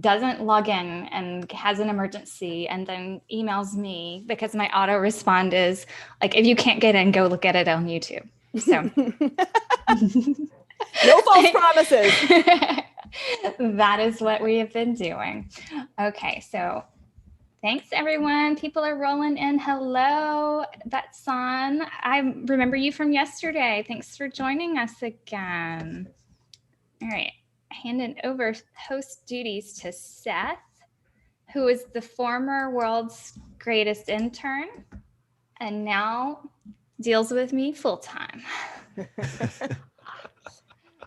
doesn't log in and has an emergency and then emails me because my auto respond is like, if you can't get in, go look at it on YouTube. So no false promises. That is what we have been doing. Okay, so thanks, everyone. People are rolling in. Hello, Betsan. I remember you from yesterday. Thanks for joining us again. All right, handing over host duties to Seth, who is the former world's greatest intern and now deals with me full-time.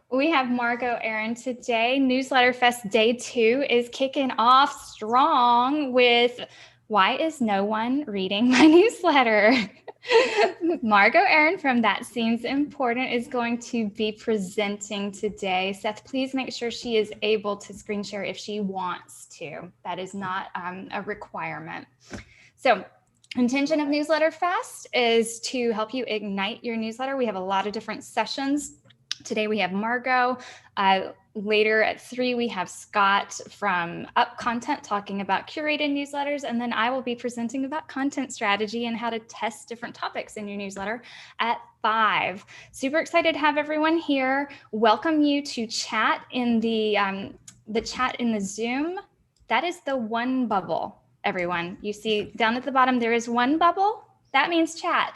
We have Margo Aaron today. Newsletter Fest Day 2 is kicking off strong with why is no one reading my newsletter? Margo Aaron from That Seems Important is going to be presenting today. Seth, please make sure she is able to screen share if she wants to. That is not a requirement. So, intention of Newsletter Fest is to help you ignite your newsletter. We have a lot of different sessions. Today we have Margo. Later at 3, we have Scott from Up Content talking about curated newsletters. And then I will be presenting about content strategy and how to test different topics in your newsletter at 5. Super excited to have everyone here. Welcome you to chat in the chat in the Zoom. That is the one bubble, everyone. You see down at the bottom, there is one bubble. That means chat.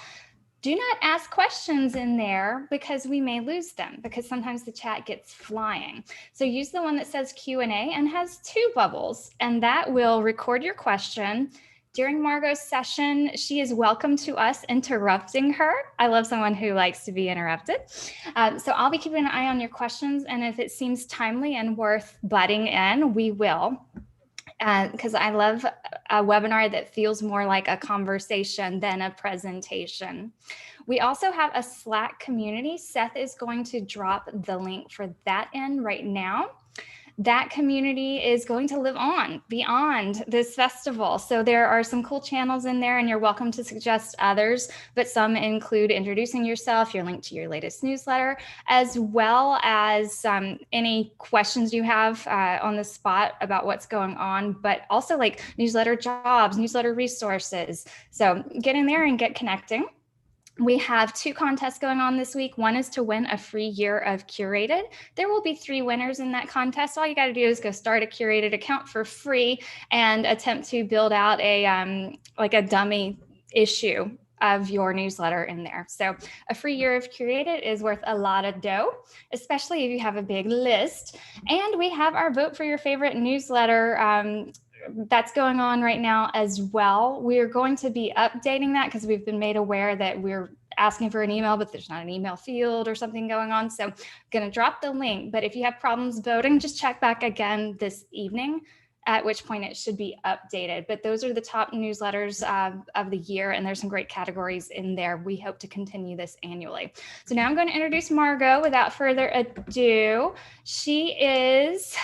Do not ask questions in there because we may lose them because sometimes the chat gets flying. So use the one that says Q&A and has 2 bubbles, and that will record your question. During Margo's session, she is welcome to us interrupting her. I love someone who likes to be interrupted. So I'll be keeping an eye on your questions, and if it seems timely and worth butting in, we will. Because I love a webinar that feels more like a conversation than a presentation. We also have a Slack community. Seth is going to drop the link for that in right now. That community is going to live on beyond this festival. So there are some cool channels in there, and you're welcome to suggest others, but some include introducing yourself, your link to your latest newsletter, as well as any questions you have on the spot about what's going on, but also like newsletter jobs, newsletter resources. So get in there and get connecting. We have 2 contests going on this week. One is to win a free year of Curated. There will be 3 winners in that contest. All you got to do is go start a Curated account for free and attempt to build out a like a dummy issue of your newsletter in there. So a free year of Curated is worth a lot of dough, especially if you have a big list. And we have our vote for your favorite newsletter that's going on right now as well. We're going to be updating that because we've been made aware that we're asking for an email, but there's not an email field or something going on. So I'm going to drop the link, but if you have problems voting, just check back again this evening, at which point it should be updated. But those are the top newsletters of the year, and there's some great categories in there. We hope to continue this annually. So now I'm going to introduce Margo without further ado. She is...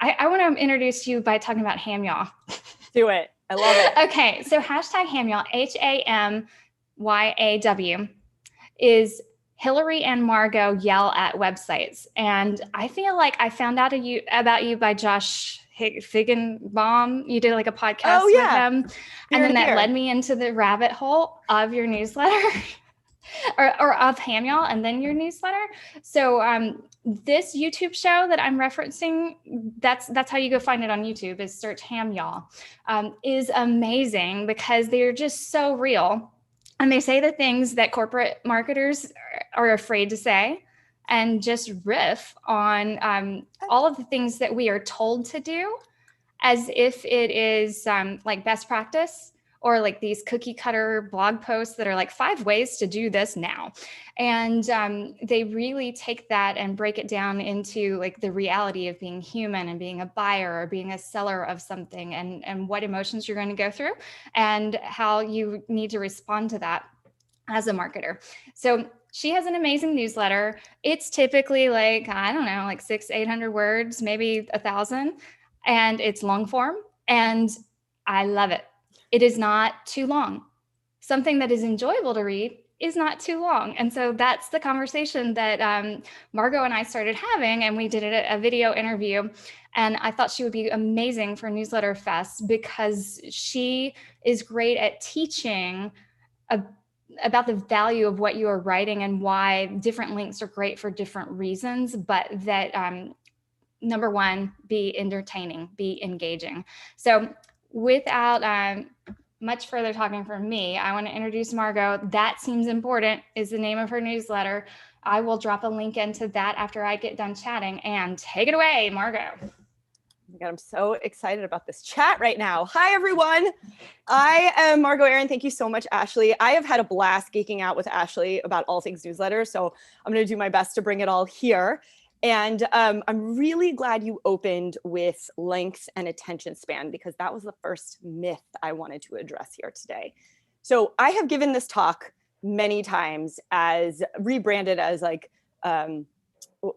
I want to introduce you by talking about HAMYAW. Do it. I love it. Okay, so hashtag HAMYAW, HAMYAW, is Hillary and Margo yell at websites. And I feel like I found out about you by Josh Figgenbaum. You did like a podcast with him. And then that led me into the rabbit hole of your newsletter. or of HAMYAW and then your newsletter. So this YouTube show that I'm referencing, that's how you go find it on YouTube, is search HAMYAW, is amazing because they're just so real. And they say the things that corporate marketers are afraid to say and just riff on all of the things that we are told to do as if it is like best practice, or like these cookie cutter blog posts that are like 5 ways to do this now. And they really take that and break it down into like the reality of being human and being a buyer or being a seller of something, and what emotions you're going to go through and how you need to respond to that as a marketer. So she has an amazing newsletter. It's typically like, I don't know, like 600-800 words, maybe 1,000. And it's long form. And I love it. It is not too long. Something that is enjoyable to read is not too long. And so that's the conversation that Margo and I started having, and we did a video interview. And I thought she would be amazing for Newsletter Fest because she is great at teaching about the value of what you are writing and why different links are great for different reasons, but that number one, be entertaining, be engaging. So without much further talking from me, I want to introduce Margo. That Seems Important is the name of her newsletter. I will drop a link into that after I get done chatting. And take it away, Margo. Oh my God, I'm so excited about this chat right now. Hi, everyone. I am Margo Aaron. Thank you so much, Ashley. I have had a blast geeking out with Ashley about all things newsletters, so I'm going to do my best to bring it all here. And I'm really glad you opened with length and attention span, because that was the first myth I wanted to address here today. So I have given this talk many times as rebranded as like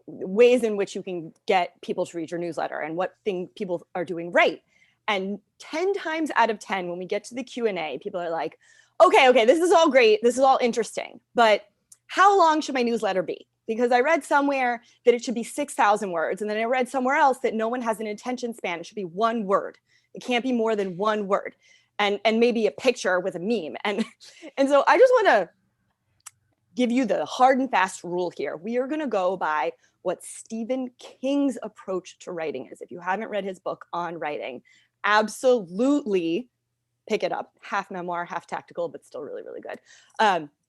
ways in which you can get people to read your newsletter and what thing people are doing right. And 10 times out of 10, when we get to the Q&A, people are like, okay, this is all great. This is all interesting, but how long should my newsletter be? Because I read somewhere that it should be 6,000 words. And then I read somewhere else that no one has an attention span. It should be one word. It can't be more than one word, and maybe a picture with a meme. And so I just want to give you the hard and fast rule here. We are going to go by what Stephen King's approach to writing is. If you haven't read his book on writing, absolutely pick it up. Half memoir, half tactical, but still really, really good.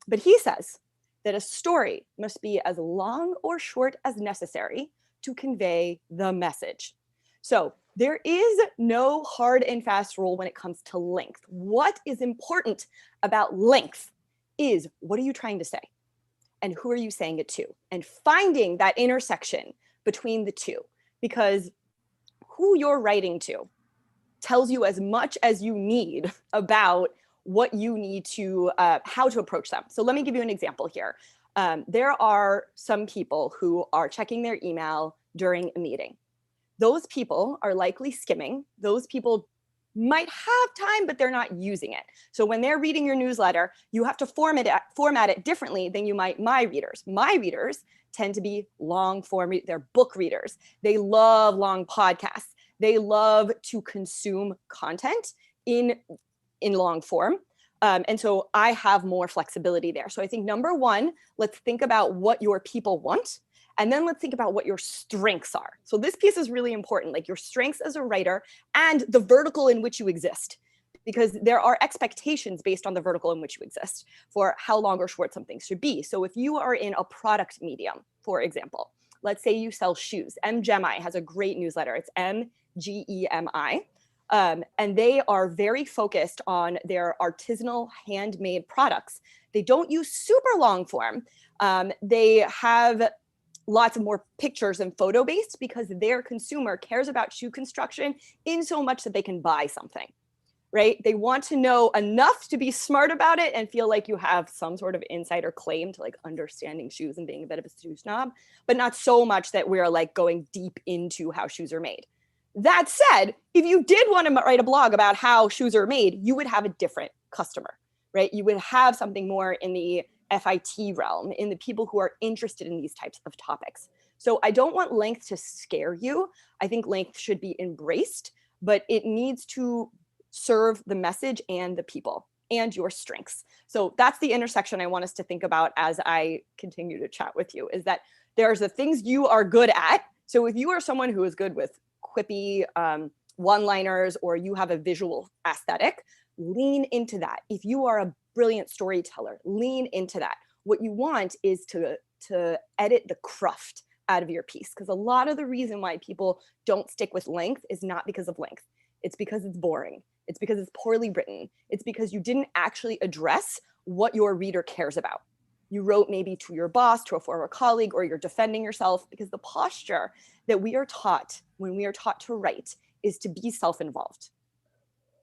But he says that a story must be as long or short as necessary to convey the message. So there is no hard and fast rule when it comes to length. What is important about length is, what are you trying to say? And who are you saying it to? And finding that intersection between the two, because who you're writing to tells you as much as you need about what you need to, how to approach them. So let me give you an example here. There are some people who are checking their email during a meeting. Those people are likely skimming. Those people might have time, but they're not using it. So when they're reading your newsletter, you have to format it differently than you might my readers. My readers tend to be long form, they're book readers. They love long podcasts. They love to consume content in long form. And so I have more flexibility there. So I think number one, let's think about what your people want. And then let's think about what your strengths are. So this piece is really important, like your strengths as a writer and the vertical in which you exist, because there are expectations based on the vertical in which you exist for how long or short something should be. So if you are in a product medium, for example, let's say you sell shoes. MGemi has a great newsletter. It's MGEMI. And they are very focused on their artisanal handmade products. They don't use super long form. They have lots of more pictures and photo based, because their consumer cares about shoe construction in so much that they can buy something, right? They want to know enough to be smart about it and feel like you have some sort of insider claim to like understanding shoes and being a bit of a shoe snob, but not so much that we're like going deep into how shoes are made. That said, if you did want to write a blog about how shoes are made, you would have a different customer, right? You would have something more in the FIT realm, in the people who are interested in these types of topics. So I don't want length to scare you. I think length should be embraced, but it needs to serve the message and the people and your strengths. So that's the intersection I want us to think about as I continue to chat with you, is that there's the things you are good at. So if you are someone who is good with quippy one-liners, or you have a visual aesthetic, lean into that. If you are a brilliant storyteller, lean into that. What you want is to edit the cruft out of your piece, because a lot of the reason why people don't stick with length is not because of length. It's because it's boring. It's because it's poorly written. It's because you didn't actually address what your reader cares about. You wrote maybe to your boss, to a former colleague, or you're defending yourself, because the posture that we are taught when we are taught to write is to be self-involved.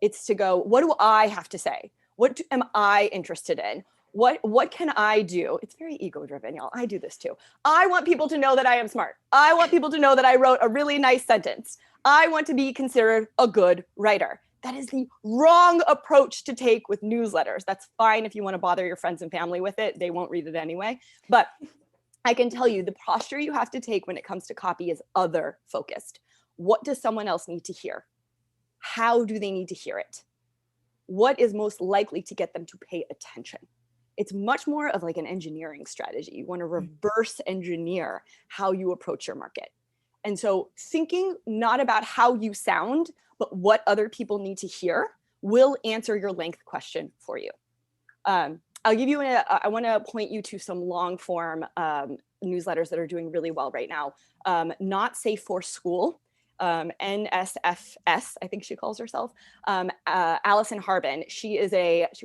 It's to go, what do I have to say? What am I interested in? What can I do? It's very ego-driven, y'all. I do this too. I want people to know that I am smart. I want people to know that I wrote a really nice sentence. I want to be considered a good writer. That is the wrong approach to take with newsletters. That's fine if you want to bother your friends and family with it. They won't read it anyway. But I can tell you the posture you have to take when it comes to copy is other focused. What does someone else need to hear? How do they need to hear it? What is most likely to get them to pay attention? It's much more of like an engineering strategy. You want to reverse engineer how you approach your market. And so thinking not about how you sound, but what other people need to hear will answer your length question for you. I'll give you, I want to point you to some long form newsletters that are doing really well right now. Not Safe for School, NSFS, I think she calls herself. Allison Harbin, she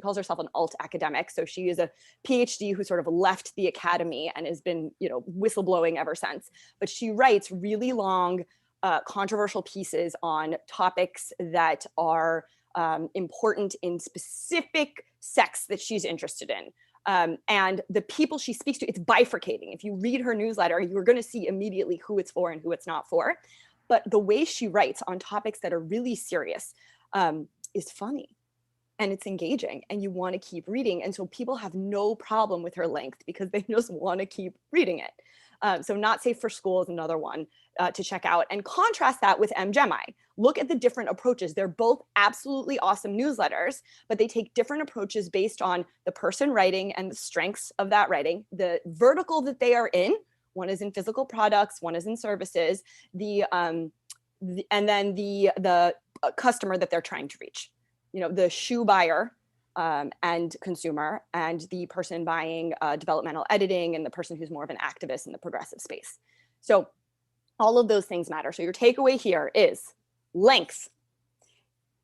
calls herself an alt academic. So she is a PhD who sort of left the academy and has been, whistleblowing ever since. But she writes really long, controversial pieces on topics that are important in specific sects that she's interested in. And the people she speaks to, it's bifurcating. If you read her newsletter, you're going to see immediately who it's for and who it's not for. But the way she writes on topics that are really serious is funny and it's engaging and you want to keep reading. And so people have no problem with her length because they just want to keep reading it. So Not Safe for School is another one to check out, and contrast that with MGemi. Look at the different approaches. They're both absolutely awesome newsletters, but they take different approaches based on the person writing and the strengths of that writing, the vertical that they are in. One is in physical products, one is in services, and then the customer that they're trying to reach. The shoe buyer and consumer, and the person buying developmental editing, and the person who's more of an activist in the progressive space. So all of those things matter. So your takeaway here is length.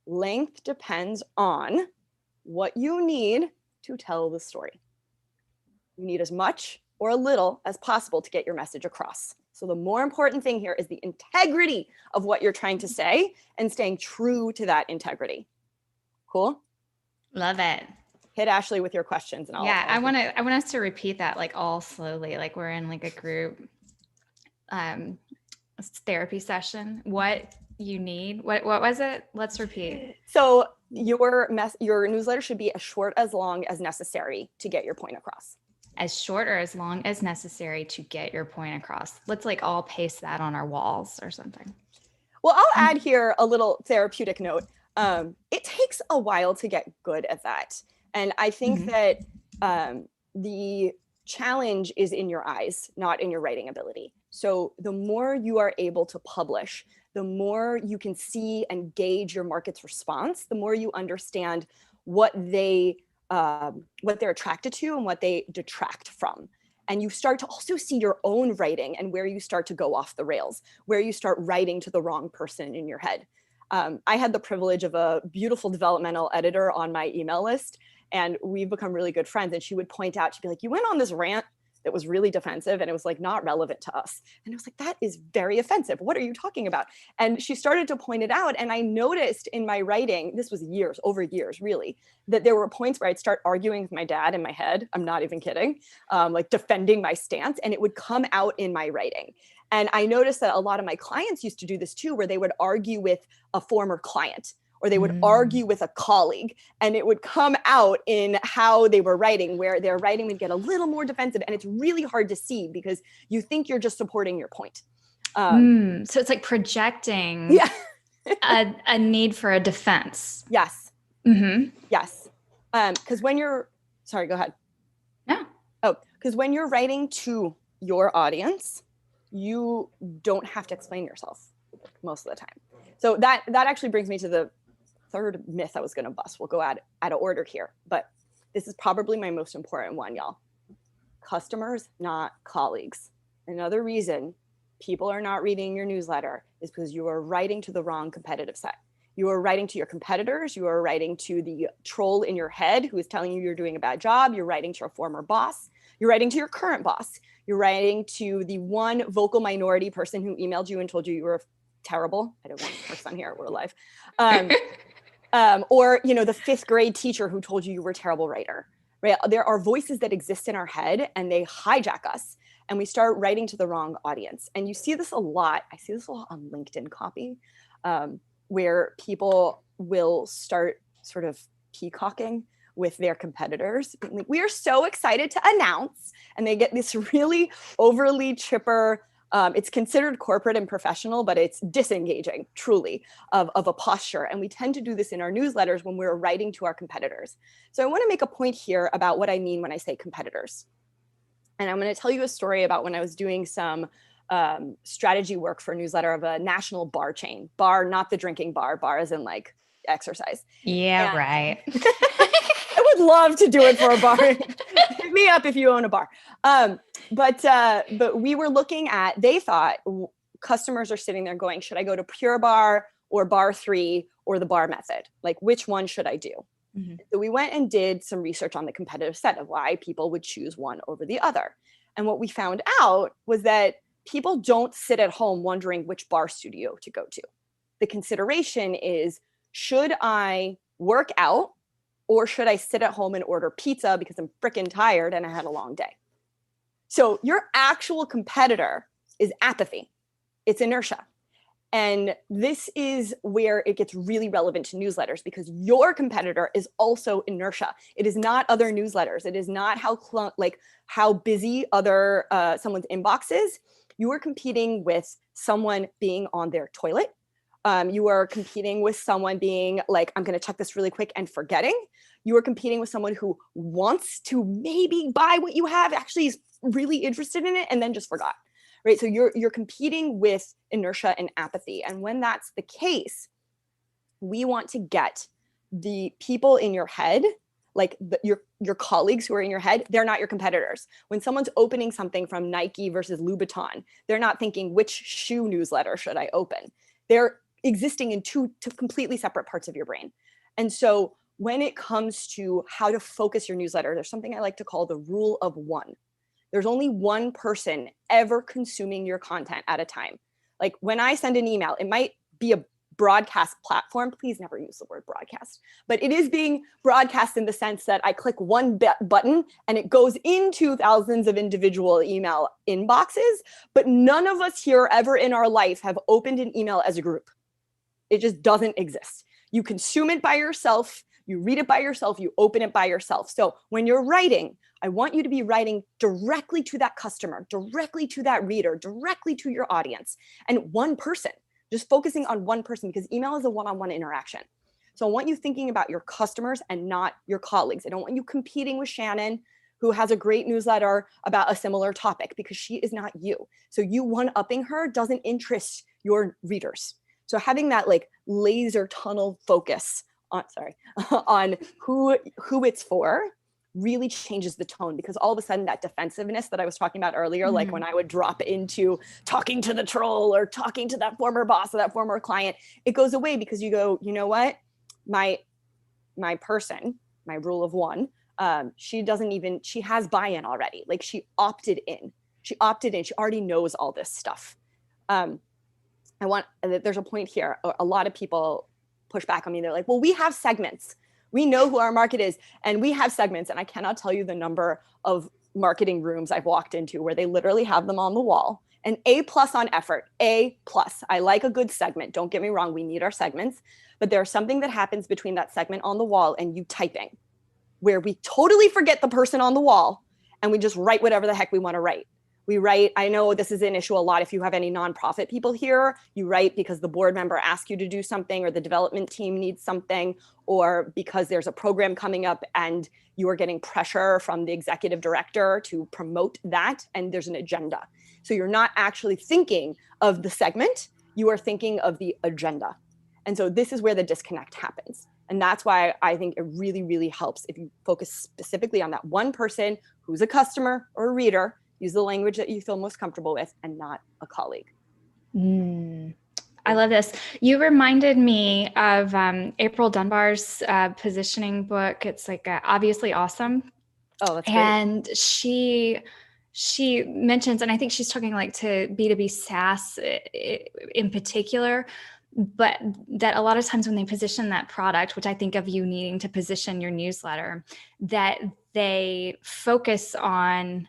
Length depends on what you need to tell the story. You need as much or a little as possible to get your message across. So the more important thing here is the integrity of what you're trying to say and staying true to that integrity. Cool? Love it. Hit Ashley with your questions. And I want us to repeat that like all slowly, like we're in like a group therapy session. What you need, what was it? Let's repeat. So your newsletter should be as short as long as necessary to get your point across. As short or as long as necessary to get your point across. Let's like all paste that on our walls or something. Well, I'll add here a little therapeutic note. It takes a while to get good at that. And I think that the challenge is in your eyes, not in your writing ability. So the more you are able to publish, the more you can see and gauge your market's response, the more you understand what they're attracted to and what they detract from. And you start to also see your own writing and where you start to go off the rails, where you start writing to the wrong person in your head. I had the privilege of a beautiful developmental editor on my email list, and we've become really good friends. And she would point out, she'd be like, you went on this rant that was really defensive and it was like not relevant to us. And I was like, that is very offensive. What are you talking about? And she started to point it out. And I noticed in my writing, this was over years really, that there were points where I'd start arguing with my dad in my head. I'm not even kidding, like defending my stance, and it would come out in my writing. And I noticed that a lot of my clients used to do this too, where they would argue with a former client, or they would argue with a colleague, and it would come out in how they were writing, where their writing would get a little more defensive. And it's really hard to see because you think you're just supporting your point. So it's like projecting a need for a defense. Yes. Yes. Because when you're, sorry, go ahead. No. Oh, because when you're writing to your audience, you don't have to explain yourself most of the time. So that actually brings me to the third myth I was going to bust. We'll go out of order here, but this is probably my most important one, y'all. Customers, not colleagues. Another reason people are not reading your newsletter is because you are writing to the wrong competitive set. You are writing to your competitors. You are writing to the troll in your head who is telling you you're doing a bad job. You're writing to your former boss. You're writing to your current boss. You're writing to the one vocal minority person who emailed you and told you were terrible. I don't want to curse on here. We're live. Or, the fifth grade teacher who told you you were a terrible writer, right? There are voices that exist in our head and they hijack us, and we start writing to the wrong audience. And you see this a lot. I see this a lot on LinkedIn copy. where people will start sort of peacocking with their competitors. Like, we are so excited to announce, and they get this really overly chipper, it's considered corporate and professional, but it's disengaging, truly, of a posture. And we tend to do this in our newsletters when we're writing to our competitors. So I want to make a point here about what I mean when I say competitors. And I'm going to tell you a story about when I was doing some strategy work for a newsletter of a national bar chain. Bar, not the drinking bar, bar as in like exercise. Yeah, and right. I would love to do it for a bar. Hit me up if you own a bar. But we were looking at, they thought customers are sitting there going, should I go to Pure Bar or Bar 3 or the bar method? Like, which one should I do? Mm-hmm. So we went and did some research on the competitive set of why people would choose one over the other. And what we found out was that people don't sit at home wondering which bar studio to go to. The consideration is, should I work out or should I sit at home and order pizza because I'm freaking tired and I had a long day? So your actual competitor is apathy. It's inertia. And this is where it gets really relevant to newsletters, because your competitor is also inertia. It is not other newsletters. It is not how busy someone's inbox is. You are competing with someone being on their toilet. You are competing with someone being like, I'm going to check this really quick and forgetting. You are competing with someone who wants to maybe buy what you have, actually is really interested in it, and then just forgot. Right? So you're competing with inertia and apathy. And when that's the case, we want to get the people in your head, like your colleagues who are in your head, they're not your competitors. When someone's opening something from Nike versus Louboutin, they're not thinking, which shoe newsletter should I open? They're existing in two completely separate parts of your brain. And so when it comes to how to focus your newsletter, there's something I like to call the rule of one. There's only one person ever consuming your content at a time. Like when I send an email, it might be a broadcast platform. Please never use the word broadcast, but it is being broadcast in the sense that I click one button and it goes into thousands of individual email inboxes, but none of us here ever in our life have opened an email as a group. It just doesn't exist. You consume it by yourself, you read it by yourself, you open it by yourself. So when you're writing, I want you to be writing directly to that customer, directly to that reader, directly to your audience, and one person, just focusing on one person, because email is a one-on-one interaction. So I want you thinking about your customers and not your colleagues. I don't want you competing with Shannon, who has a great newsletter about a similar topic, because she is not you. So you one-upping her doesn't interest your readers. So having that like laser tunnel focus on who it's for really changes the tone, because all of a sudden that defensiveness that I was talking about earlier, like when I would drop into talking to the troll or talking to that former boss or that former client, it goes away, because you go, you know what, my person, my rule of one, she has buy-in already. Like she opted in, she already knows all this stuff. There's a point here. A lot of people push back on me. They're like, well, we have segments. We know who our market is and we have segments. And I cannot tell you the number of marketing rooms I've walked into where they literally have them on the wall. An A+ on effort, A+. I like a good segment. Don't get me wrong. We need our segments, but there's something that happens between that segment on the wall and you typing, where we totally forget the person on the wall and we just write whatever the heck we want to write. We write, I know this is an issue a lot if you have any nonprofit people here, you write because the board member asked you to do something or the development team needs something, or because there's a program coming up and you are getting pressure from the executive director to promote that and there's an agenda. So you're not actually thinking of the segment, you are thinking of the agenda. And so this is where the disconnect happens. And that's why I think it really, really helps if you focus specifically on that one person who's a customer or a reader. Use the language that you feel most comfortable with and not a colleague. I love this. You reminded me of April Dunbar's positioning book. It's like Obviously Awesome. Oh, that's great. And she mentions, and I think she's talking like to B2B SaaS in particular, but that a lot of times when they position that product, which I think of you needing to position your newsletter, that they focus on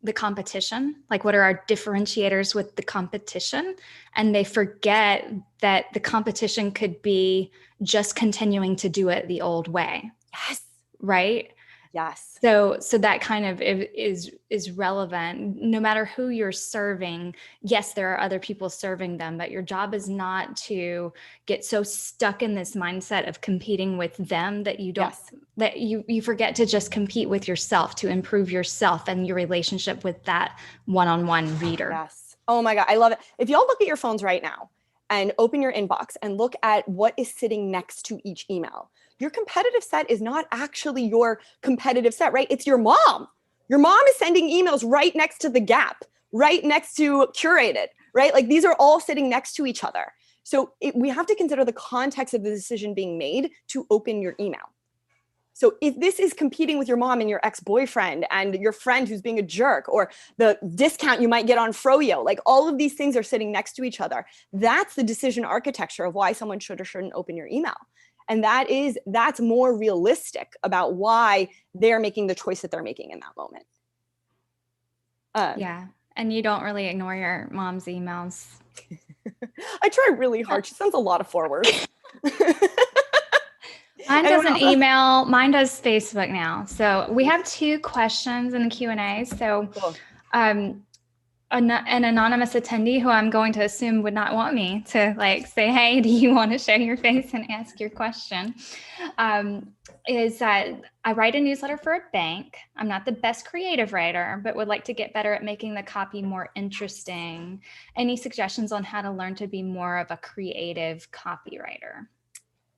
the competition, like what are our differentiators with the competition, and they forget that the competition could be just continuing to do it the old way. Yes. Right? Yes. So that kind of is relevant no matter who you're serving. Yes, there are other people serving them, but your job is not to get so stuck in this mindset of competing with them that you don't, that you forget to just compete with yourself, to improve yourself and your relationship with that one-on-one reader. Yes. Oh my God, I love it. If y'all look at your phones right now and open your inbox and look at what is sitting next to each email, your competitive set is not actually your competitive set, right? It's your mom. Your mom is sending emails right next to The Gap, right next to Curated, right? Like these are all sitting next to each other. So we have to consider the context of the decision being made to open your email. So if this is competing with your mom and your ex-boyfriend and your friend who's being a jerk, or the discount you might get on Froyo, like all of these things are sitting next to each other. That's the decision architecture of why someone should or shouldn't open your email. And that's more realistic about why they're making the choice that they're making in that moment. Yeah. And you don't really ignore your mom's emails. I try really hard. She sends a lot of forwards. Mine doesn't email. Mine does Facebook now. So we have 2 questions in the Q&A. So cool. An anonymous attendee who I'm going to assume would not want me to like say, hey, do you want to show your face and ask your question? Is that I write a newsletter for a bank. I'm not the best creative writer, but would like to get better at making the copy more interesting. Any suggestions on how to learn to be more of a creative copywriter?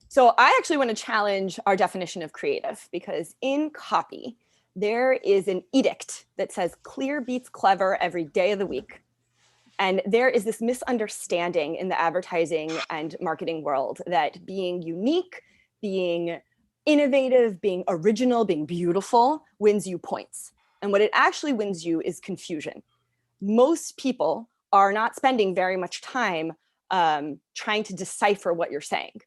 So I actually want to challenge our definition of creative, because in copy, there is an edict that says clear beats clever every day of the week. And there is this misunderstanding in the advertising and marketing world that being unique, being innovative, being original, being beautiful wins you points. And what it actually wins you is confusion. Most people are not spending very much time trying to decipher what you're saying.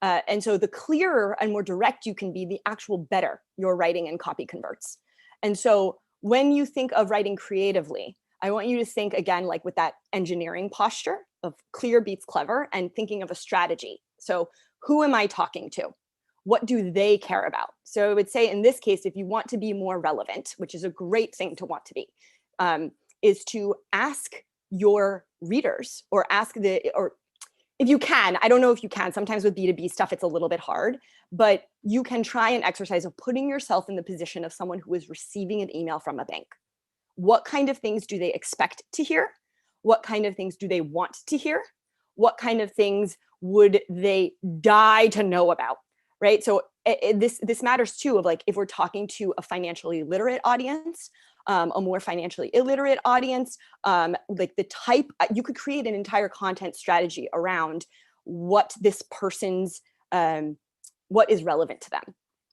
And so the clearer and more direct you can be, the actual better your writing and copy converts. And so when you think of writing creatively, I want you to think again, like with that engineering posture of clear beats clever, and thinking of a strategy. So who am I talking to? What do they care about? So I would say in this case, if you want to be more relevant, which is a great thing to want to be, is to ask your readers, or if you can, I don't know if you can, sometimes with B2B stuff, it's a little bit hard, but you can try an exercise of putting yourself in the position of someone who is receiving an email from a bank. What kind of things do they expect to hear? What kind of things do they want to hear? What kind of things would they die to know about, right? So this matters too, of like, if we're talking to a financially literate audience, a more financially illiterate audience, like the type, you could create an entire content strategy around what this person's, what is relevant to them.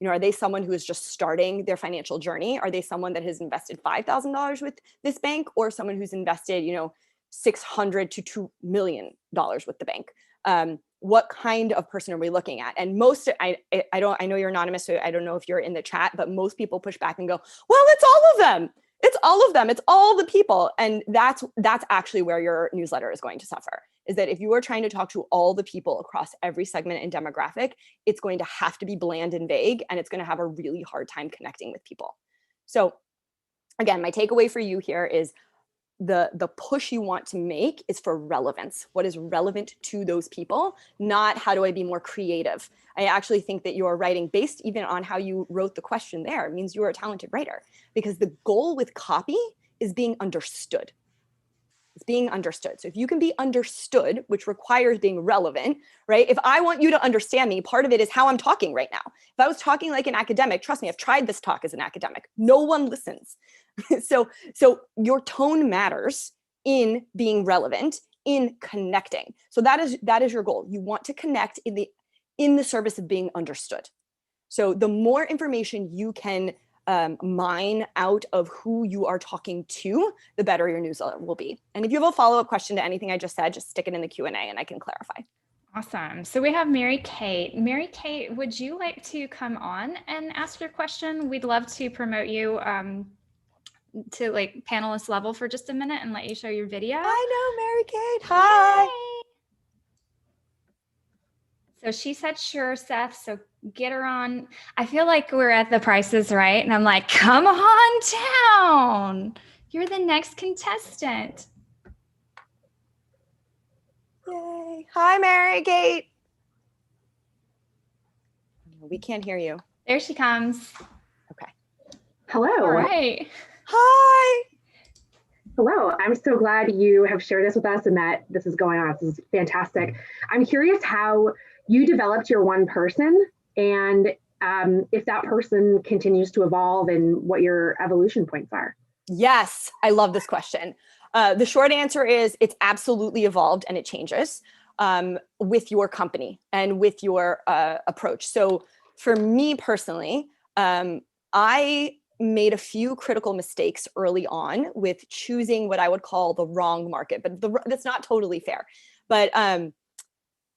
You know, are they someone who is just starting their financial journey? Are they someone that has invested $5,000 with this bank, or someone who's invested, you know, $600 to $2 million with the bank? What kind of person are we looking at? And most, I know you're anonymous, so I don't know if you're in the chat, but most people push back and go, well, it's all of them. It's all of them. It's all the people. And that's actually where your newsletter is going to suffer, is that if you are trying to talk to all the people across every segment and demographic, it's going to have to be bland and vague, and it's going to have a really hard time connecting with people. So again, my takeaway for you here is the push you want to make is for relevance. What is relevant to those people, not how do I be more creative? I actually think that your writing, based even on how you wrote the question there, means you are a talented writer, because the goal with copy is being understood. It's being understood. So if you can be understood, which requires being relevant, right? If I want you to understand me, part of it is how I'm talking right now. If I was talking like an academic, trust me, I've tried this talk as an academic. No one listens. So your tone matters in being relevant, in connecting. So that is your goal. You want to connect in the service of being understood. So the more information you can mine out of who you are talking to, the better your newsletter will be. And if you have a follow-up question to anything I just said, just stick it in the Q&A and I can clarify. Awesome. So we have Mary Kate. Mary Kate, would you like to come on and ask your question? We'd love to promote you to like panelist level for just a minute and let you show your video? I know, Mary Kate. Hi. Yay. So she said, sure, Seth. So get her on. I feel like we're at The Price is Right. And I'm like, come on down. You're the next contestant. Yay. Hi, Mary Kate. We can't hear you. There she comes. Okay. Hello. All right. Hi. Hello. I'm so glad you have shared this with us and that this is going on. This is fantastic. I'm curious how you developed your one person and if that person continues to evolve and what your evolution points are. Yes, I love this question. The short answer is it's absolutely evolved and it changes with your company and with your approach. So for me personally, I made a few critical mistakes early on with choosing what I would call the wrong market, but that's not totally fair. But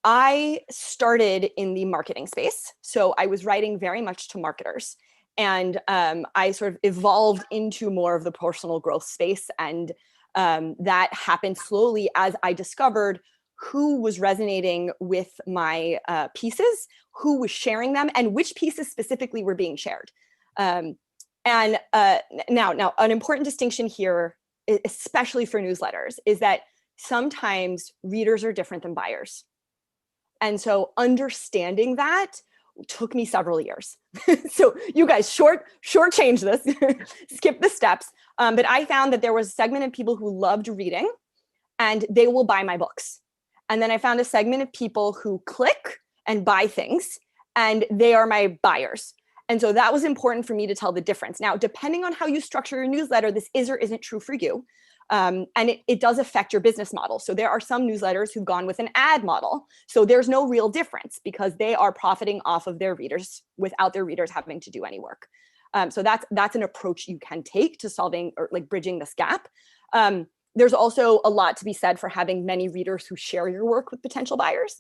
I started in the marketing space. So I was writing very much to marketers. And I sort of evolved into more of the personal growth space. And that happened slowly as I discovered who was resonating with my pieces, who was sharing them, and which pieces specifically were being shared. Now, an important distinction here, especially for newsletters, is that sometimes readers are different than buyers. And so understanding that took me several years. So you guys shortchange this, skip the steps. But I found that there was a segment of people who loved reading and they will buy my books. And then I found a segment of people who click and buy things and they are my buyers. And so that was important for me to tell the difference. Now, depending on how you structure your newsletter, this is or isn't true for you. And it does affect your business model. So there are some newsletters who've gone with an ad model. So there's no real difference because they are profiting off of their readers without their readers having to do any work. So that's an approach you can take to solving or like bridging this gap. There's also a lot to be said for having many readers who share your work with potential buyers.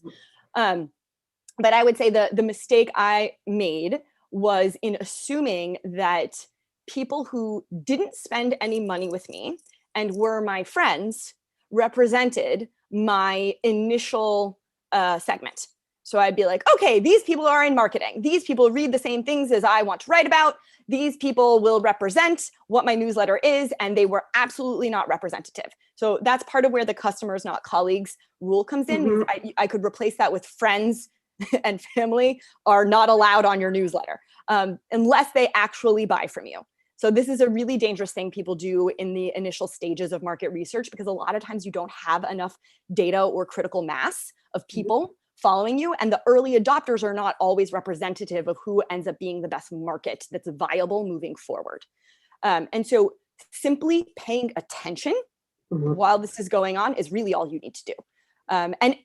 But I would say the mistake I made was in assuming that people who didn't spend any money with me and were my friends represented my initial segment. So I'd be like, okay, these people are in marketing. These people read the same things as I want to write about. These people will represent what my newsletter is, and they were absolutely not representative. So that's part of where the customers, not colleagues rule comes in. Mm-hmm. Because I could replace that with friends and family are not allowed on your newsletter unless they actually buy from you. So this is a really dangerous thing people do in the initial stages of market research, because a lot of times you don't have enough data or critical mass of people following you. And the early adopters are not always representative of who ends up being the best market that's viable moving forward. And so simply paying attention while this is going on is really all you need to do. And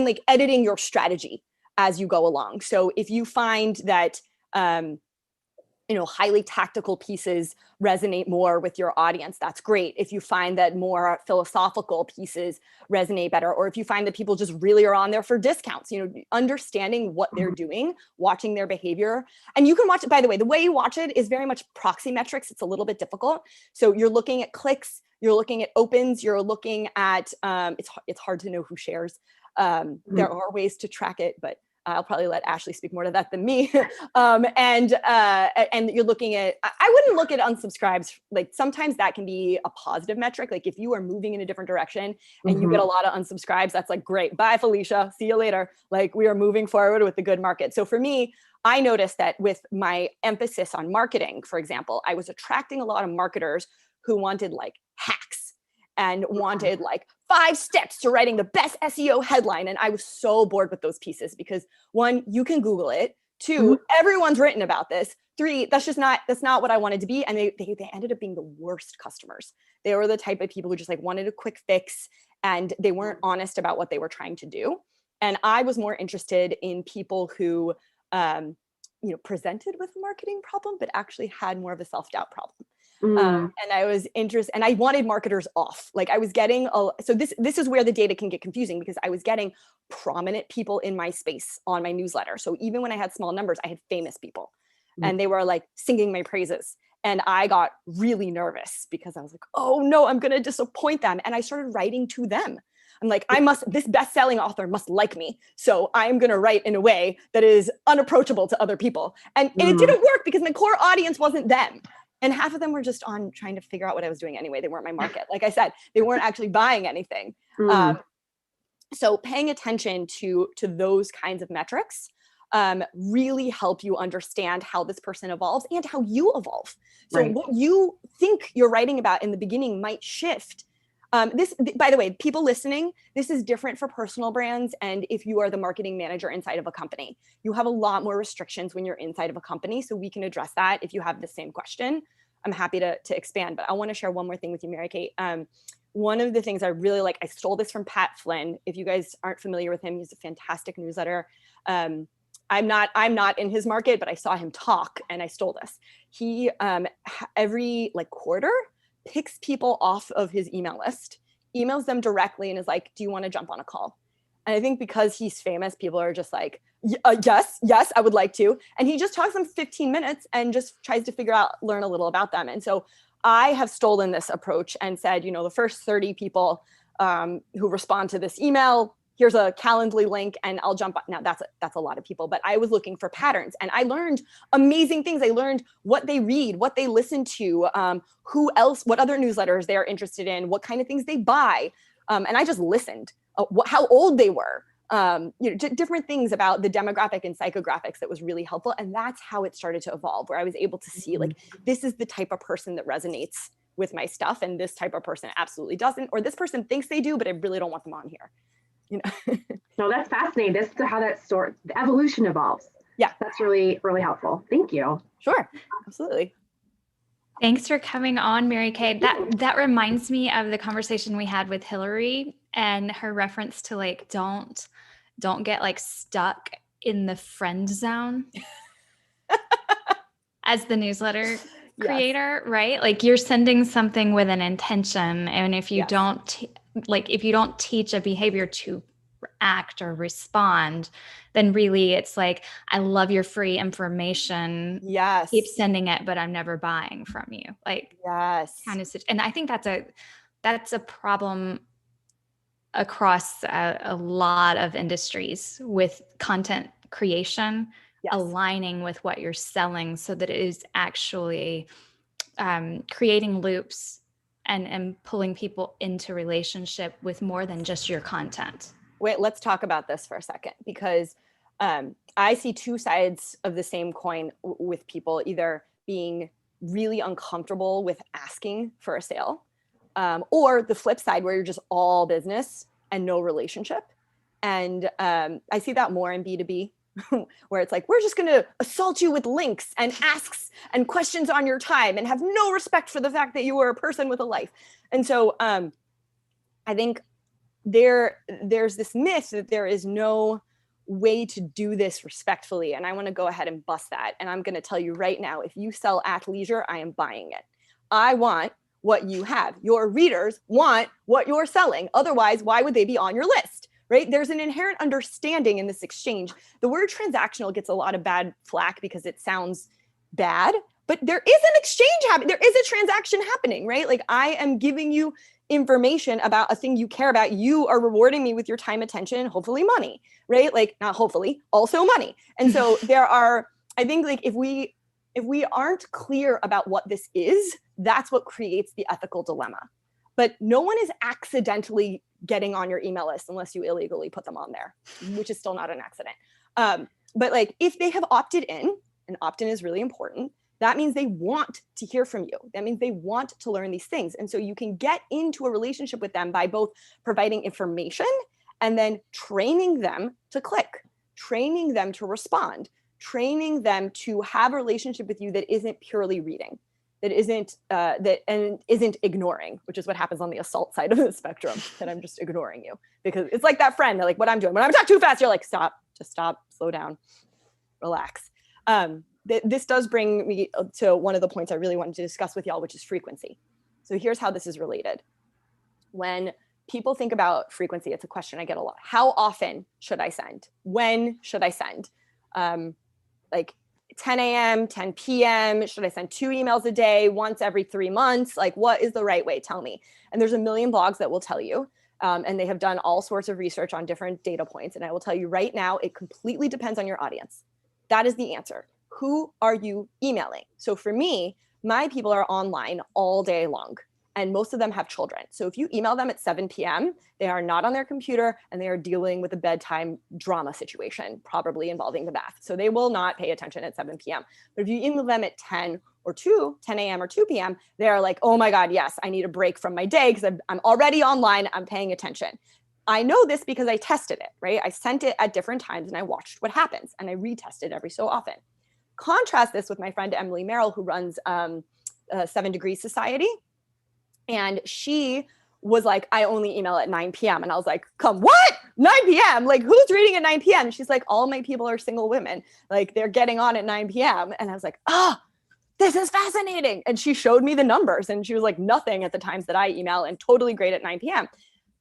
like editing your strategy as you go along. So if you find that, highly tactical pieces resonate more with your audience, that's great. If you find that more philosophical pieces resonate better, or if you find that people just really are on there for discounts, understanding what they're doing, watching their behavior. And you can watch it, by the way, the way you watch it is very much proxy metrics. It's a little bit difficult. So you're looking at clicks, you're looking at opens, you're looking at, it's hard to know who shares. There are ways to track it, but I'll probably let Ashley speak more to that than me. And you're looking at, I wouldn't look at unsubscribes. Like sometimes that can be a positive metric. Like if you are moving in a different direction and you get a lot of unsubscribes, that's like, great, bye Felicia, see you later. Like we are moving forward with the good market. So for me, I noticed that with my emphasis on marketing, for example, I was attracting a lot of marketers who wanted like hacks and wanted like 5 steps to writing the best SEO headline. And I was so bored with those pieces because 1, you can Google it. 2, everyone's written about this. 3, that's not what I wanted to be. And they ended up being the worst customers. They were the type of people who just like wanted a quick fix and they weren't honest about what they were trying to do. And I was more interested in people who, presented with a marketing problem, but actually had more of a self-doubt problem. And I was interested, and I wanted marketers off. Like I was getting, so this is where the data can get confusing because I was getting prominent people in my space on my newsletter. So even when I had small numbers, I had famous people and they were like singing my praises. And I got really nervous because I was like, oh no, I'm going to disappoint them. And I started writing to them. I'm like, this best-selling author must like me. So I'm going to write in a way that is unapproachable to other people. And it didn't work because my core audience wasn't them. And half of them were just on trying to figure out what I was doing anyway. They weren't my market. Like I said, they weren't actually buying anything. So paying attention to those kinds of metrics really help you understand how this person evolves and how you evolve. So what you think you're writing about in the beginning might shift. By the way, people listening, this is different for personal brands. And if you are the marketing manager inside of a company, you have a lot more restrictions when you're inside of a company. So we can address that if you have the same question. I'm happy to expand, but I want to share one more thing with you, Mary Kate. One of the things I really like, I stole this from Pat Flynn. If you guys aren't familiar with him, he's a fantastic newsletter. I'm not in his market, but I saw him talk and I stole this. He, every quarter, picks people off of his email list, emails them directly and is like, do you want to jump on a call? And I think because he's famous, people are just like, yes, I would like to. And he just talks them 15 minutes and just tries to learn a little about them. And so I have stolen this approach and said, the first 30 people who respond to this email, here's a Calendly link and I'll jump on. Now that's a lot of people, but I was looking for patterns and I learned amazing things. I learned what they read, what they listen to, who else, what other newsletters they're interested in, what kind of things they buy. And I just listened, how old they were, different things about the demographic and psychographics that was really helpful. And that's how it started to evolve, where I was able to see this is the type of person that resonates with my stuff. And this type of person absolutely doesn't, or this person thinks they do, but I really don't want them on here. No, that's fascinating. This is how the evolution evolves. Yeah. That's really, really helpful. Thank you. Sure. Absolutely. Thanks for coming on, Mary Kay. That reminds me of the conversation we had with Hillary and her reference to don't get stuck in the friend zone as the newsletter creator, right? You're sending something with an intention. And if you don't if you don't teach a behavior to act or respond, then really it's like, I love your free information. Yes. Keep sending it, but I'm never buying from you. Yes. Kind of, and I think that's a problem across a lot of industries with content creation, aligning with what you're selling so that it is actually creating loops and pulling people into relationship with more than just your content. Wait, let's talk about this for a second, because I see two sides of the same coin with people either being really uncomfortable with asking for a sale, or the flip side where you're just all business and no relationship. And I see that more in B2B. Where it's like, we're just going to assault you with links and asks and questions on your time and have no respect for the fact that you are a person with a life. And so I think there's this myth that there is no way to do this respectfully. And I want to go ahead and bust that. And I'm going to tell you right now, if you sell athleisure, I am buying it. I want what you have. Your readers want what you're selling. Otherwise, why would they be on your list? Right? There's an inherent understanding in this exchange. The word transactional gets a lot of bad flack because it sounds bad, but there is an exchange happening. There is a transaction happening, right? I am giving you information about a thing you care about. You are rewarding me with your time, attention, hopefully money, right? Not hopefully, also money. And so I think if we aren't clear about what this is, that's what creates the ethical dilemma. But no one is accidentally getting on your email list unless you illegally put them on there, which is still not an accident. But if they have opted in, and opt-in is really important, that means they want to hear from you. That means they want to learn these things. And so you can get into a relationship with them by both providing information and then training them to click, training them to respond, training them to have a relationship with you that isn't purely reading, that isn't ignoring, which is what happens on the assault side of the spectrum, that I'm just ignoring you. Because it's like that friend, what I'm doing. When I'm talking too fast, you're like, stop, slow down, relax. This does bring me to one of the points I really wanted to discuss with y'all, which is frequency. So here's how this is related. When people think about frequency, it's a question I get a lot. How often should I send? When should I send? 10 a.m., 10 p.m.? Should I send 2 emails a day, once every 3 months? Like, what is the right way? Tell me. And there's a million blogs that will tell you. And they have done all sorts of research on different data points. And I will tell you right now, it completely depends on your audience. That is the answer. Who are you emailing? So for me, my people are online all day long, and most of them have children. So if you email them at 7 p.m., they are not on their computer and they are dealing with a bedtime drama situation, probably involving the bath. So they will not pay attention at 7 p.m. But if you email them at 10 a.m. or 2 p.m., they're like, oh my God, yes, I need a break from my day because I'm already online, I'm paying attention. I know this because I tested it, right? I sent it at different times and I watched what happens, and I retested every so often. Contrast this with my friend Emily Merrill, who runs 7 Degrees Society. And she was like, I only email at 9 p.m. And I was like, come, what? 9 p.m.? Like, who's reading at 9 p.m.? She's like, all my people are single women. Like, they're getting on at 9 p.m. And I was like, this is fascinating. And she showed me the numbers, and she was like, nothing at the times that I email, and totally great at 9 p.m.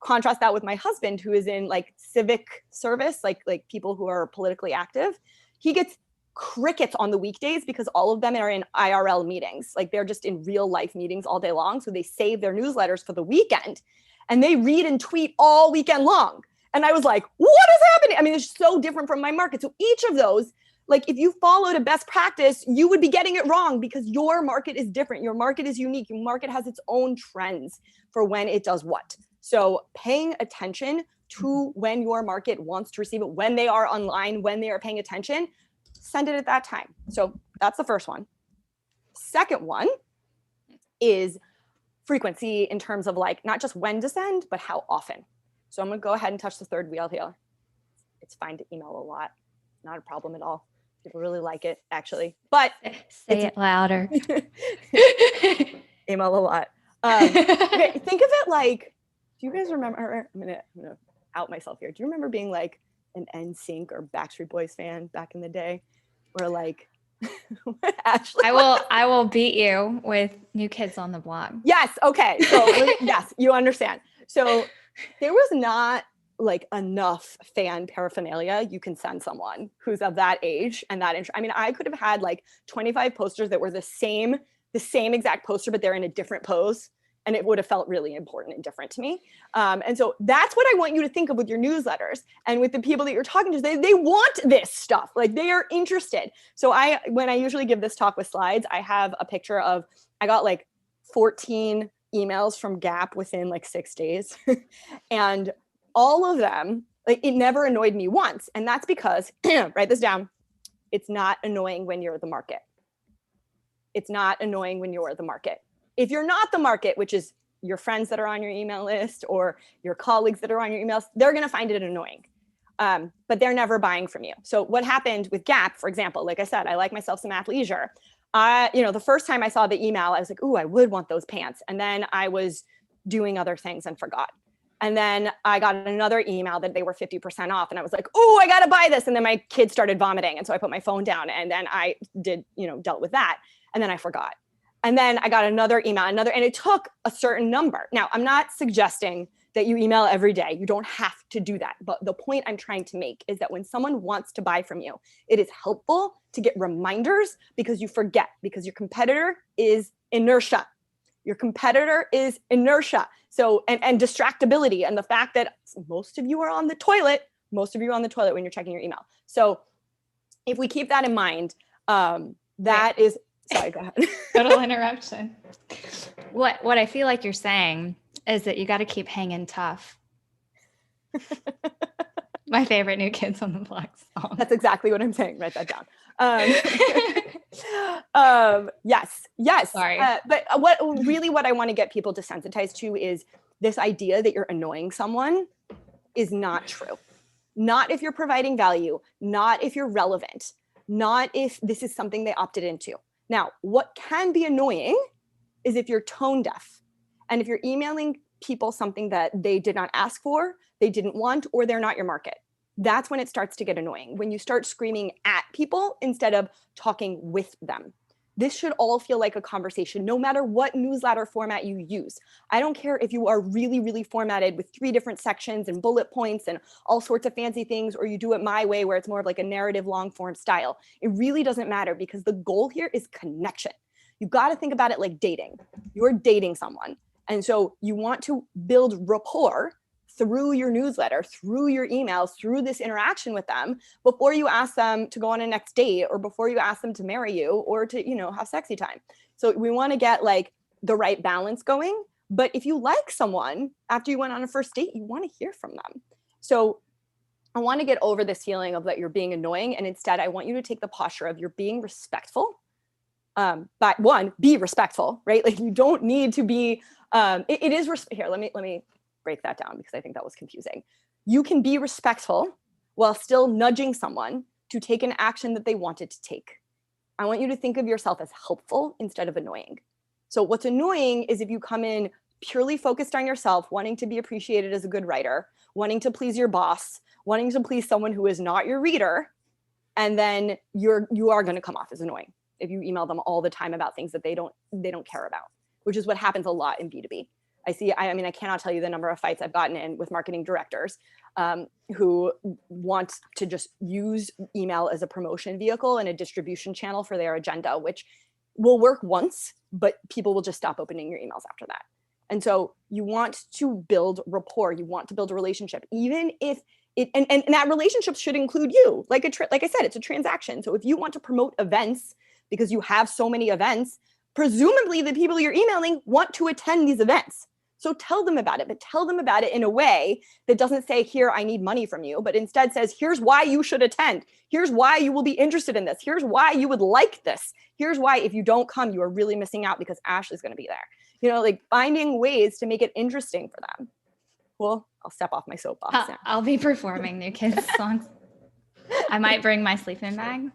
Contrast that with my husband, who is in like civic service, like people who are politically active. He gets crickets on the weekdays because all of them are in IRL meetings. Like, they're just in real life meetings all day long. So they save their newsletters for the weekend, and they read and tweet all weekend long. And I was like, what is happening? I mean, it's so different from my market. So each of those, like, if you followed a best practice, you would be getting it wrong because your market is different. Your market is unique. Your market has its own trends for when it does what. So paying attention to when your market wants to receive it, when they are online, when they are paying attention, send it at that time. So that's the first one. Second one is frequency, in terms of like not just when to send, but how often. So I'm going to go ahead and touch the third wheel here. It's fine to email a lot. Not a problem at all. People really like it, actually. But say it louder. Email a lot. Okay, think of it like, do you guys remember? I'm gonna out myself here. Do you remember being like an NSYNC or Backstreet Boys fan back in the day, where like Ashley? I will beat you with New Kids on the Block. Yes. Okay. So yes, you understand. So there was not like enough fan paraphernalia you can send someone who's of that age and that I mean, I could have had like 25 posters that were the same exact poster, but they're in a different pose, and it would have felt really important and different to me. And so that's what I want you to think of with your newsletters and with the people that you're talking to. They want this stuff. Like, they are interested. So when I usually give this talk with slides, I have a picture of, I got like 14 emails from Gap within like 6 days. And all of them, like, it never annoyed me once. And that's because, write this down, it's not annoying when you're the market. It's not annoying when you're the market. If you're not the market, which is your friends that are on your email list or your colleagues that are on your emails, they're going to find it annoying. But they're never buying from you. So what happened with Gap, for example, like I said, I like myself some athleisure. The first time I saw the email, I was like, ooh, I would want those pants. And then I was doing other things and forgot. And then I got another email that they were 50% off. And I was like, oh, I got to buy this. And then my kids started vomiting. And so I put my phone down, and then I dealt with that. And then I forgot. And then I got another email, and it took a certain number. Now, I'm not suggesting that you email every day. You don't have to do that. But the point I'm trying to make is that when someone wants to buy from you, it is helpful to get reminders, because you forget, because your competitor is inertia. Your competitor is inertia. So, and distractibility, and the fact that most of you are on the toilet when you're checking your email. So if we keep that in mind, that is, sorry, go ahead. Total interruption. What I feel like you're saying is that you got to keep hanging tough. My favorite New Kids on the Block song. That's exactly what I'm saying. Write that down. Yes. Sorry. But what I want to get people desensitized to is this idea that you're annoying someone is not true. Not if you're providing value, not if you're relevant, not if this is something they opted into. Now, what can be annoying is if you're tone deaf, and if you're emailing people something that they did not ask for, they didn't want, or they're not your market. That's when it starts to get annoying, when you start screaming at people instead of talking with them. This should all feel like a conversation, no matter what newsletter format you use. I don't care if you are really, really formatted with 3 different sections and bullet points and all sorts of fancy things, or you do it my way where it's more of like a narrative long form style. It really doesn't matter, because the goal here is connection. You got to think about it like dating. You're dating someone. And so you want to build rapport through your newsletter, through your emails, through this interaction with them before you ask them to go on a next date, or before you ask them to marry you, or to, you know, have sexy time. So we want to get like the right balance going. But if you like someone after you went on a first date, you want to hear from them. So I want to get over this feeling of that you're being annoying. And instead, I want you to take the posture of you're being respectful. But one, be respectful, right? Like you don't need to be, it is, here, let me break that down, because I think that was confusing. You can be respectful while still nudging someone to take an action that they wanted to take. I want you to think of yourself as helpful instead of annoying. So what's annoying is if you come in purely focused on yourself, wanting to be appreciated as a good writer, wanting to please your boss, wanting to please someone who is not your reader, and then you are going to come off as annoying if you email them all the time about things that they don't care about, which is what happens a lot in B2B. I mean, I cannot tell you the number of fights I've gotten in with marketing directors who want to just use email as a promotion vehicle and a distribution channel for their agenda, which will work once, but people will just stop opening your emails after that. And so you want to build rapport. You want to build a relationship, even if and that relationship should include you. Like I said, it's a transaction. So if you want to promote events because you have so many events, presumably the people you're emailing want to attend these events. So tell them about it, but tell them about it in a way that doesn't say, here, I need money from you, but instead says, here's why you should attend. Here's why you will be interested in this. Here's why you would like this. Here's why if you don't come, you are really missing out because Ashley's going to be there. You know, like finding ways to make it interesting for them. Well, I'll step off my soapbox now. I'll be performing New Kids songs. I might bring my sleeping bag.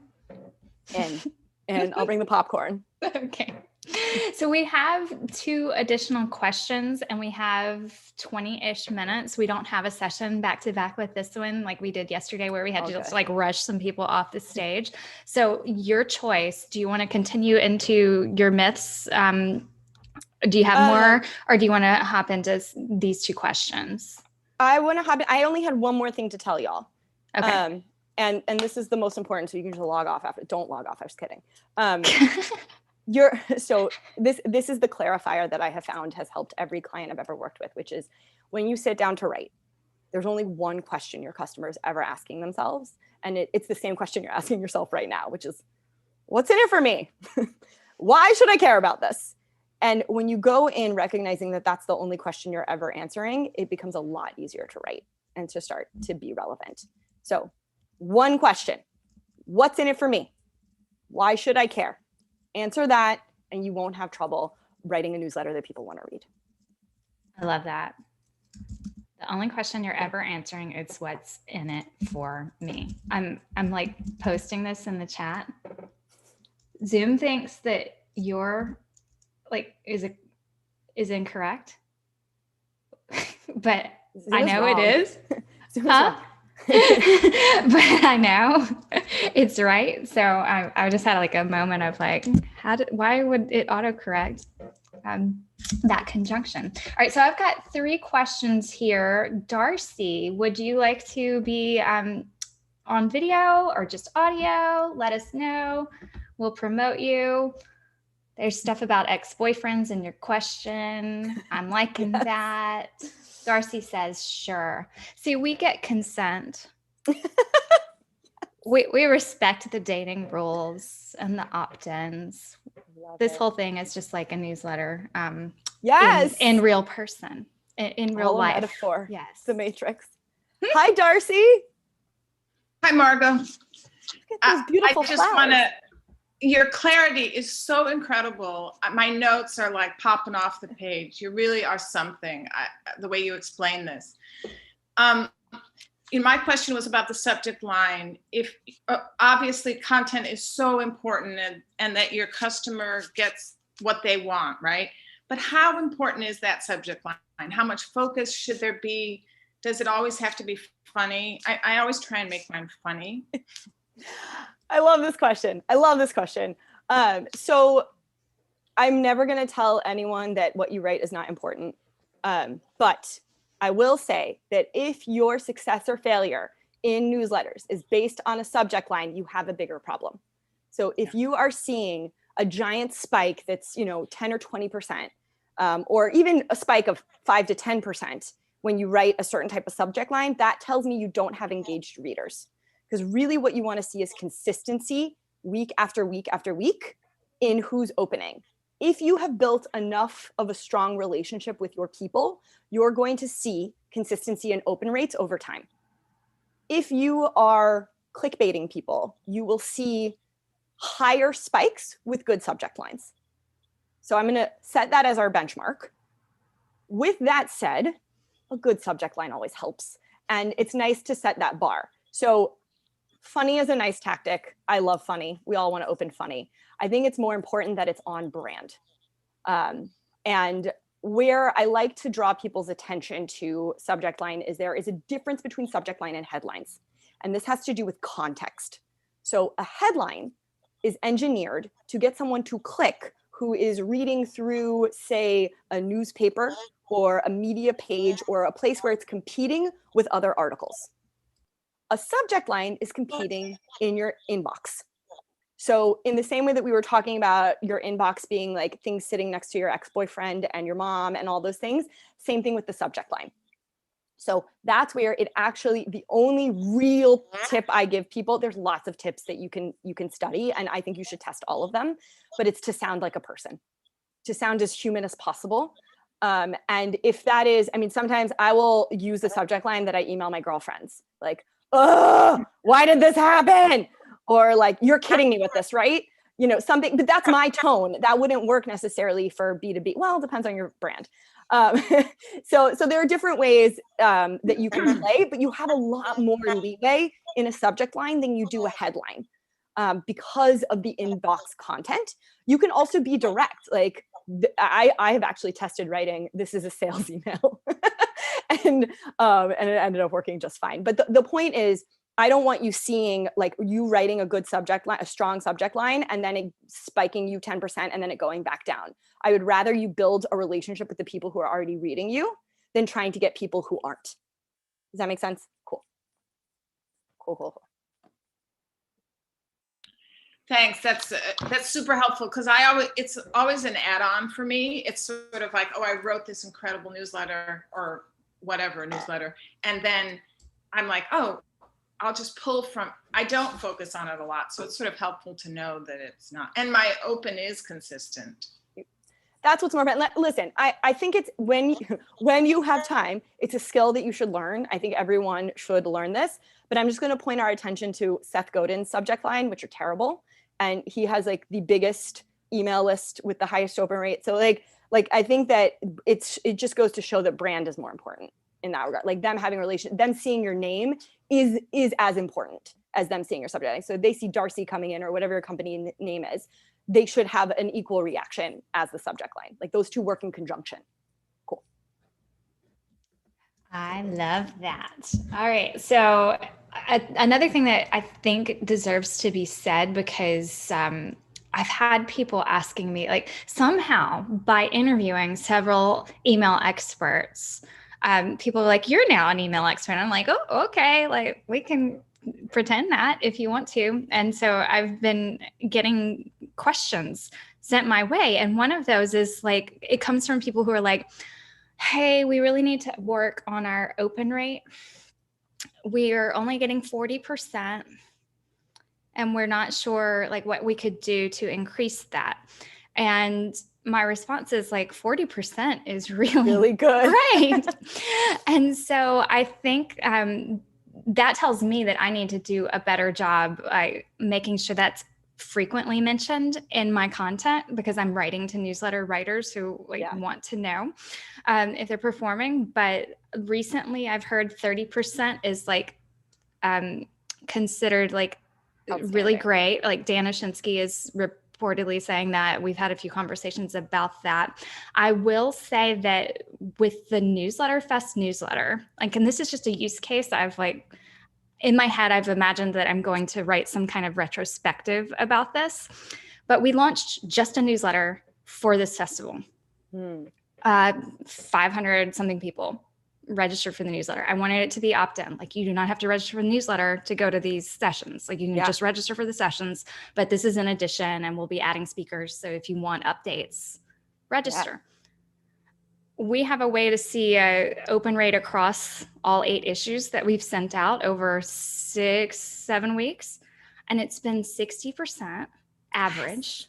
And I'll bring the popcorn. Okay. So we have 2 additional questions and we have 20-ish minutes. We don't have a session back to back with this one like we did yesterday where we had to just like rush some people off the stage. So your choice, do you want to continue into your myths? Do you have more, or do you want to hop into these 2 questions? I want to hop in. I only had one more thing to tell y'all. Okay. And this is the most important, so you can just log off after. Don't log off. I was kidding. So this is the clarifier that I have found has helped every client I've ever worked with, which is when you sit down to write, there's only one question your customer is ever asking themselves. And it's the same question you're asking yourself right now, which is, what's in it for me? Why should I care about this? And when you go in recognizing that that's the only question you're ever answering, it becomes a lot easier to write and to start to be relevant. So one question, what's in it for me? Why should I care? Answer that and you won't have trouble writing a newsletter that people want to read. I love that. The only question you're ever answering is what's in it for me. I'm like posting this in the chat. Zoom thinks that your like is incorrect, but Zoom I know it is. Huh? But I know it's right. So I just had like a moment of like, why would it autocorrect that conjunction? All right. So I've got 3 questions here. Darcy, would you like to be on video or just audio? Let us know. We'll promote you. There's stuff about ex-boyfriends in your question. I'm liking that. Darcy says, sure. See, we get consent. We respect the dating rules and the opt-ins. This whole thing is just like a newsletter. Yes. In real person, in real life. Metaphor. Yes. The Matrix. Hi, Darcy. Hi, Margo. Look at those beautiful I just want to, your clarity is so incredible. My notes are like popping off the page. You really are something, the way you explain this. My question was about the subject line. If obviously content is so important and that your customer gets what they want, right? But how important is that subject line? How much focus should there be? Does it always have to be funny? I always try and make mine funny. I love this question. So I'm never going to tell anyone that what you write is not important. But I will say that if your success or failure in newsletters is based on a subject line, you have a bigger problem. So if you are seeing a giant spike that's, 10 or 20%, or even a spike of 5 to 10% when you write a certain type of subject line, that tells me you don't have engaged readers. Because really what you want to see is consistency week after week after week in who's opening. If you have built enough of a strong relationship with your people, you're going to see consistency in open rates over time. If you are clickbaiting people, you will see higher spikes with good subject lines. So I'm going to set that as our benchmark. With that said, a good subject line always helps. And it's nice to set that bar. So funny is a nice tactic. I love funny. We all want to open funny. I think it's more important that it's on brand. And where I like to draw people's attention to subject line is there is a difference between subject line and headlines. And this has to do with context. So a headline is engineered to get someone to click who is reading through, say, a newspaper or a media page or a place where it's competing with other articles. A subject line is competing in your inbox. So in the same way that we were talking about your inbox being like things sitting next to your ex-boyfriend and your mom and all those things, same thing with the subject line. So that's where it actually, the only real tip I give people, there's lots of tips that you can study, and I think you should test all of them, but it's to sound like a person, to sound as human as possible. And if that is, sometimes I will use the subject line that I email my girlfriends, like, oh, why did this happen? Or like, you're kidding me with this, right? Something, but that's my tone. That wouldn't work necessarily for B2B. Well, it depends on your brand. So there are different ways that you can play, but you have a lot more leeway in a subject line than you do a headline because of the inbox content. You can also be direct. Like I have actually tested writing, this is a sales email and it ended up working just fine. But the point is, I don't want you seeing like you writing a good subject line, a strong subject line, and then it spiking you 10% and then it going back down. I would rather you build a relationship with the people who are already reading you than trying to get people who aren't. Does that make sense? Cool. Thanks. That's super helpful because it's always an add-on for me. It's sort of like, oh, I wrote this incredible newsletter or whatever newsletter, and then I'm like, oh, I'll just pull from, I don't focus on it a lot. So it's sort of helpful to know that it's not, and my open is consistent. That's what's more important. Listen, I think it's when you have time, it's a skill that you should learn. I think everyone should learn this, but I'm just going to point our attention to Seth Godin's subject line, which are terrible. And he has like the biggest email list with the highest open rate. So like I think that it just goes to show that brand is more important in that regard. Like them having them seeing your name is as important as them seeing your subject line. So if they see Darcy coming in or whatever your company name is, they should have an equal reaction as the subject line. Like those two work in conjunction. Cool. I love that. All right. So another thing that I think deserves to be said, because I've had people asking me, like somehow by interviewing several email experts, people are like, you're now an email expert. And I'm like, oh, okay. Like we can pretend that if you want to. And so I've been getting questions sent my way. And one of those is like, it comes from people who are like, hey, we really need to work on our open rate. We are only getting 40%. And we're not sure like what we could do to increase that. And my response is like 40% is really good. Right. And so I think that tells me that I need to do a better job making sure that's frequently mentioned in my content, because I'm writing to newsletter writers who want to know if they're performing. But recently I've heard 30% is like considered like really great. Like Dana Shinsky is reportedly saying that. We've had a few conversations about that. I will say that with the Newsletter Fest newsletter, like, and this is just a use case, I've like, in my head, I've imagined that I'm going to write some kind of retrospective about this. But we launched just a newsletter for this festival. 500 something people registered for the newsletter. I wanted it to be opt-in. Like, you do not have to register for the newsletter to go to these sessions. Like, you can just register for the sessions, but this is in addition, and we'll be adding speakers. So if you want updates, register. We have a way to see a open rate across all 8 issues that we've sent out over 6-7 weeks. And it's been 60% average.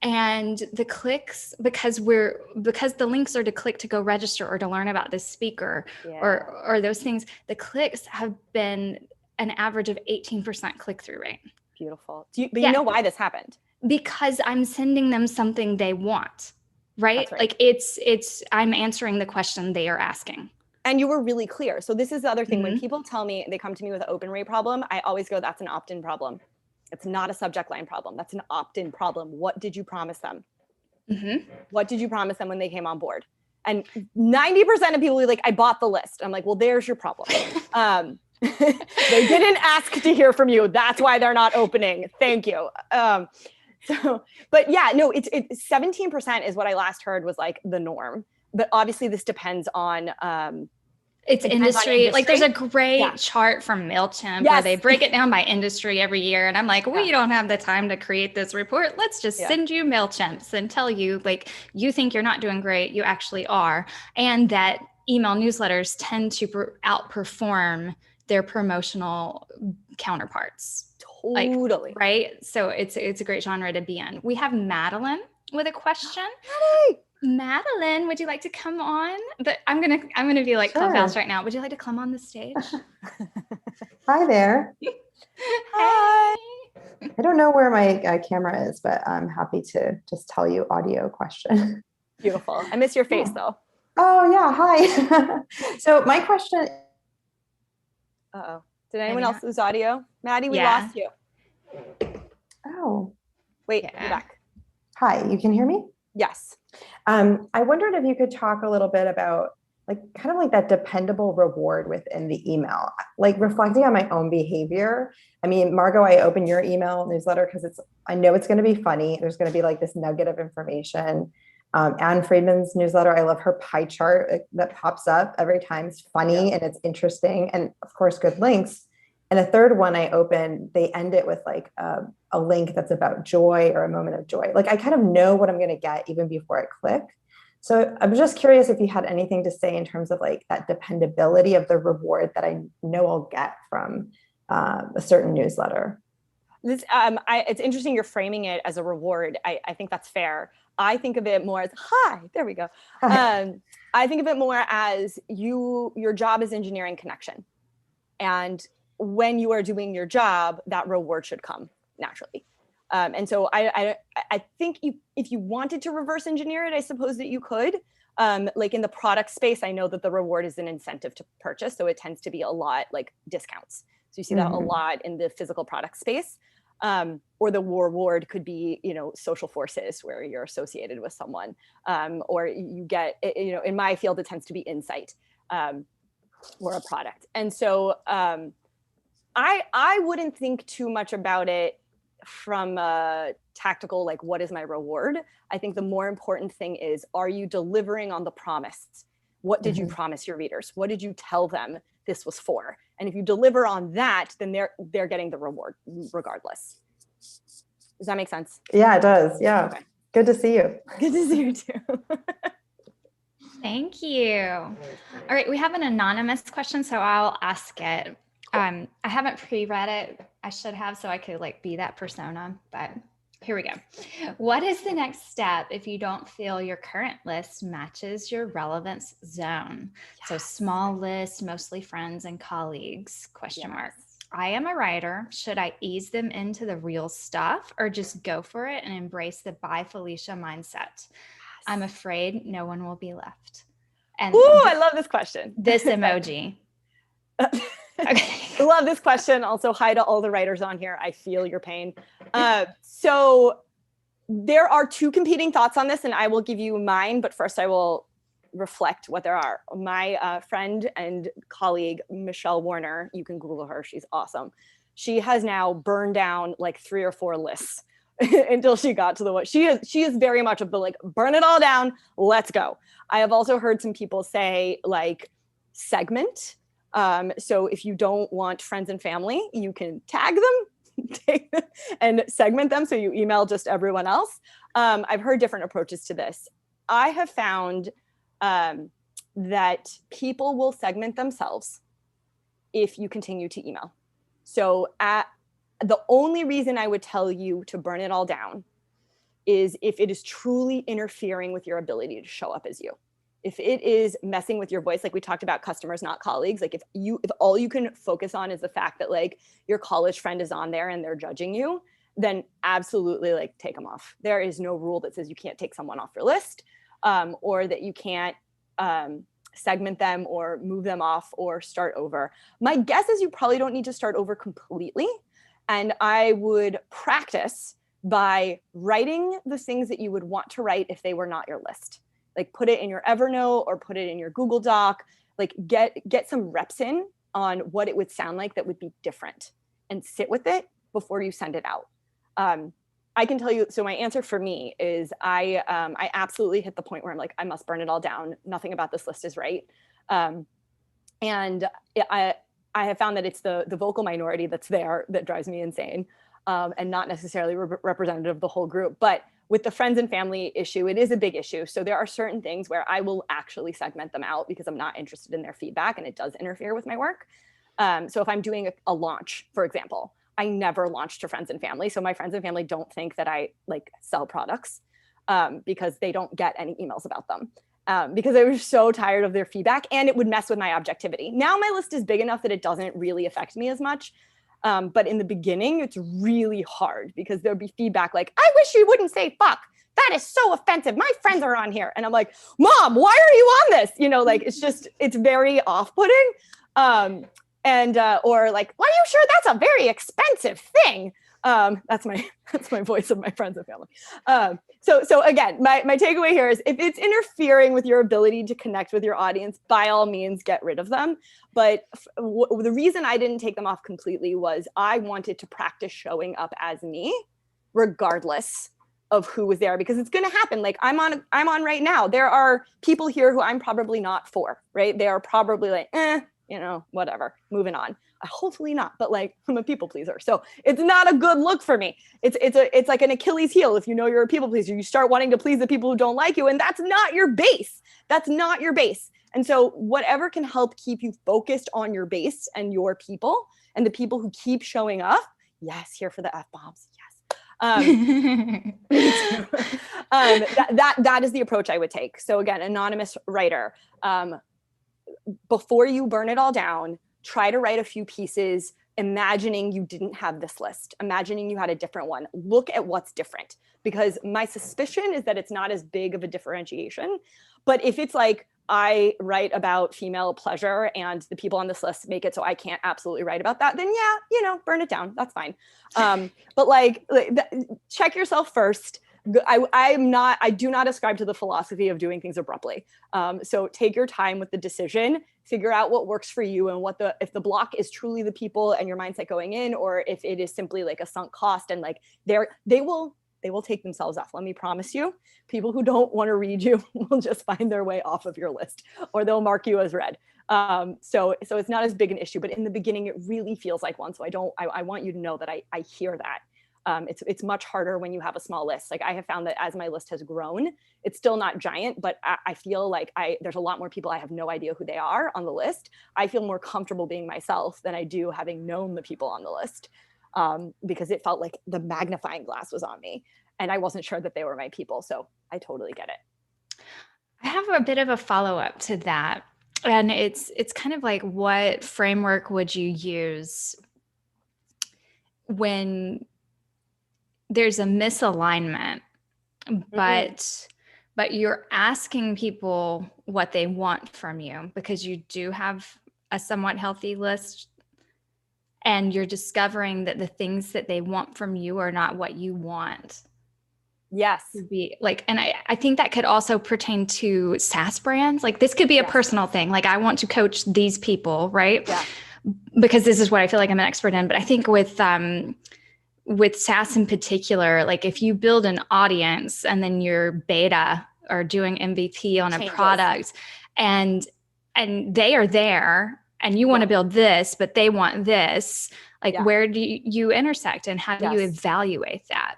And the clicks, because the links are to click to go register or to learn about this speaker or those things, the clicks have been an average of 18% click-through rate. Beautiful. You know why this happened? Because I'm sending them something they want, right? Like I'm answering the question they are asking. And you were really clear. So this is the other thing. When people tell me they come to me with an open rate problem, I always go, that's an opt-in problem. It's not a subject line problem. That's an opt-in problem. What did you promise them? What did you promise them when they came on board? And 90% of people are like, I bought the list. I'm like, well, there's your problem. They didn't ask to hear from you. That's why they're not opening. Thank you. But yeah, no, it's 17% is what I last heard was like the norm. But obviously this depends on it's industry. Like, there's a great chart from MailChimp where they break it down by industry every year. And I'm like, we don't have the time to create this report. Let's just send you MailChimps and tell you, like, you think you're not doing great. You actually are. And that email newsletters tend to outperform their promotional counterparts. Totally. Like, right? So it's a great genre to be in. We have Madeline with a question. Madeline, would you like to come on? But I'm gonna be like Clubhouse right now. Would you like to come on the stage? Hi there. Hi. I don't know where my camera is, but I'm happy to just tell you audio question. Beautiful. I miss your face though. Oh yeah, hi. So my question. Uh-oh. Did anyone else lose audio? Maddie, we lost you. Oh. Wait, you're back. Hi, you can hear me? Yes. I wondered if you could talk a little bit about kind of that dependable reward within the email, like reflecting on my own behavior. I mean, Margo, I open your email newsletter because I know it's going to be funny. There's going to be like this nugget of information. Anne Friedman's newsletter, I love her pie chart that pops up every time. It's funny and it's interesting, and of course, good links. And a third one I open, they end it with like a link that's about joy or a moment of joy. Like, I kind of know what I'm going to get even before I click. So I'm just curious if you had anything to say in terms of like that dependability of the reward that I know I'll get from a certain newsletter. It's interesting you're framing it as a reward. I think that's fair. I think of it more as, there we go. I think of it more as your job is engineering connection. And when you are doing your job, that reward should come naturally. And so I think if you wanted to reverse engineer it, I suppose that you could. Like in the product space, I know that the reward is an incentive to purchase. So it tends to be a lot like discounts. So you see that a lot in the physical product space. Or the reward could be, social forces where you're associated with someone, or you get, in my field, it tends to be insight or a product. And so I wouldn't think too much about it from a tactical, like, what is my reward? I think the more important thing is, are you delivering on the promise? What did you promise your readers? What did you tell them this was for? And if you deliver on that, then they're getting the reward regardless. Does that make sense? Yeah, it does. Yeah. Okay. Good to see you. Good to see you too. Thank you. All right, we have an anonymous question, so I'll ask it. I haven't pre-read it. I should have, so I could be that persona, but here we go. What is the next step if you don't feel your current list matches your relevance zone? Yes. So small list, mostly friends and colleagues, question mark. I am a writer. Should I ease them into the real stuff or just go for it and embrace the bye Felicia mindset? Yes. I'm afraid no one will be left. And I love this question. This emoji. Okay. I love this question. Also, hi to all the writers on here. I feel your pain. So there are two competing thoughts on this, and I will give you mine, but first I will reflect what there are. My friend and colleague, Michelle Warner, you can Google her. She's awesome. She has now burned down 3 or 4 lists until she got to the one. She is very much of the like, burn it all down, let's go. I have also heard some people say like segment. So if you don't want friends and family, you can tag them, take them and segment them. So you email just everyone else. I've heard different approaches to this. I have found that people will segment themselves if you continue to email. So the only reason I would tell you to burn it all down is if it is truly interfering with your ability to show up as you. If it is messing with your voice, like we talked about customers, not colleagues, like if all you can focus on is the fact that like your college friend is on there and they're judging you, then absolutely like take them off. There is no rule that says you can't take someone off your list, or that you can't segment them or move them off or start over. My guess is you probably don't need to start over completely. And I would practice by writing the things that you would want to write if they were not your list. Like put it in your Evernote or put it in your Google Doc, like get some reps in on what it would sound like that would be different and sit with it before you send it out. I can tell you, so my answer for me is I absolutely hit the point where I'm like, I must burn it all down. Nothing about this list is right. And I have found that it's the vocal minority that's there that drives me insane, and not necessarily representative of the whole group. But with the friends and family issue, it is a big issue. So there are certain things where I will actually segment them out because I'm not interested in their feedback and it does interfere with my work. So if I'm doing a launch, for example, I never launch to friends and family. So my friends and family don't think that I like sell products, because they don't get any emails about them. Because I was so tired of their feedback and it would mess with my objectivity. Now my list is big enough that it doesn't really affect me as much. But in the beginning, it's really hard because there'll be feedback like, I wish you wouldn't say fuck. That is so offensive. My friends are on here. And I'm like, Mom, why are you on this? You know, like, it's very off-putting. Or like, are you sure that's a very expensive thing? That's my voice of my friends and family. So again, my takeaway here is if it's interfering with your ability to connect with your audience, by all means, get rid of them. But the reason I didn't take them off completely was I wanted to practice showing up as me, regardless of who was there, because it's going to happen. Like I'm on right now. There are people here who I'm probably not for, right? They are probably like, you know, whatever, moving on. Hopefully not, but like I'm a people pleaser. So it's not a good look for me. It's like an Achilles heel. If you know you're a people pleaser, you start wanting to please the people who don't like you, and that's not your base. That's not your base. And so whatever can help keep you focused on your base and your people and the people who keep showing up. Yes, here for the F-bombs. Yes. That is the approach I would take. So again, anonymous writer, before you burn it all down, try to write a few pieces, imagining you didn't have this list, imagining you had a different one. Look at what's different, because my suspicion is that it's not as big of a differentiation. But if it's like, I write about female pleasure and the people on this list make it so I can't absolutely write about that, then yeah, you know, burn it down. That's fine. But like check yourself first. I do not ascribe to the philosophy of doing things abruptly. So take your time with the decision, figure out what works for you and if the block is truly the people and your mindset going in, or if it is simply like a sunk cost and like they will take themselves off. Let me promise you, people who don't want to read you will just find their way off of your list, or they'll mark you as read. So it's not as big an issue, but in the beginning, it really feels like one. So I want you to know that I hear that. It's much harder when you have a small list. Like I have found that as my list has grown, it's still not giant, but I feel like there's a lot more people I have no idea who they are on the list. I feel more comfortable being myself than I do having known the people on the list. Because it felt like the magnifying glass was on me and I wasn't sure that they were my people. So I totally get it. I have a bit of a follow-up to that. And it's kind of like, what framework would you use when there's a misalignment, but you're asking people what they want from you because you do have a somewhat healthy list, and you're discovering that the things that they want from you are not what you want. Yes. Be like, and I think that could also pertain to SaaS brands. Like this could be a personal thing. Like I want to coach these people, right? Yeah. Because this is what I feel like I'm an expert in. But I think with with SaaS in particular, like if you build an audience and then you're beta or doing MVP on a product and they are there and you want to build this, but they want this, like where do you intersect and how do you evaluate that?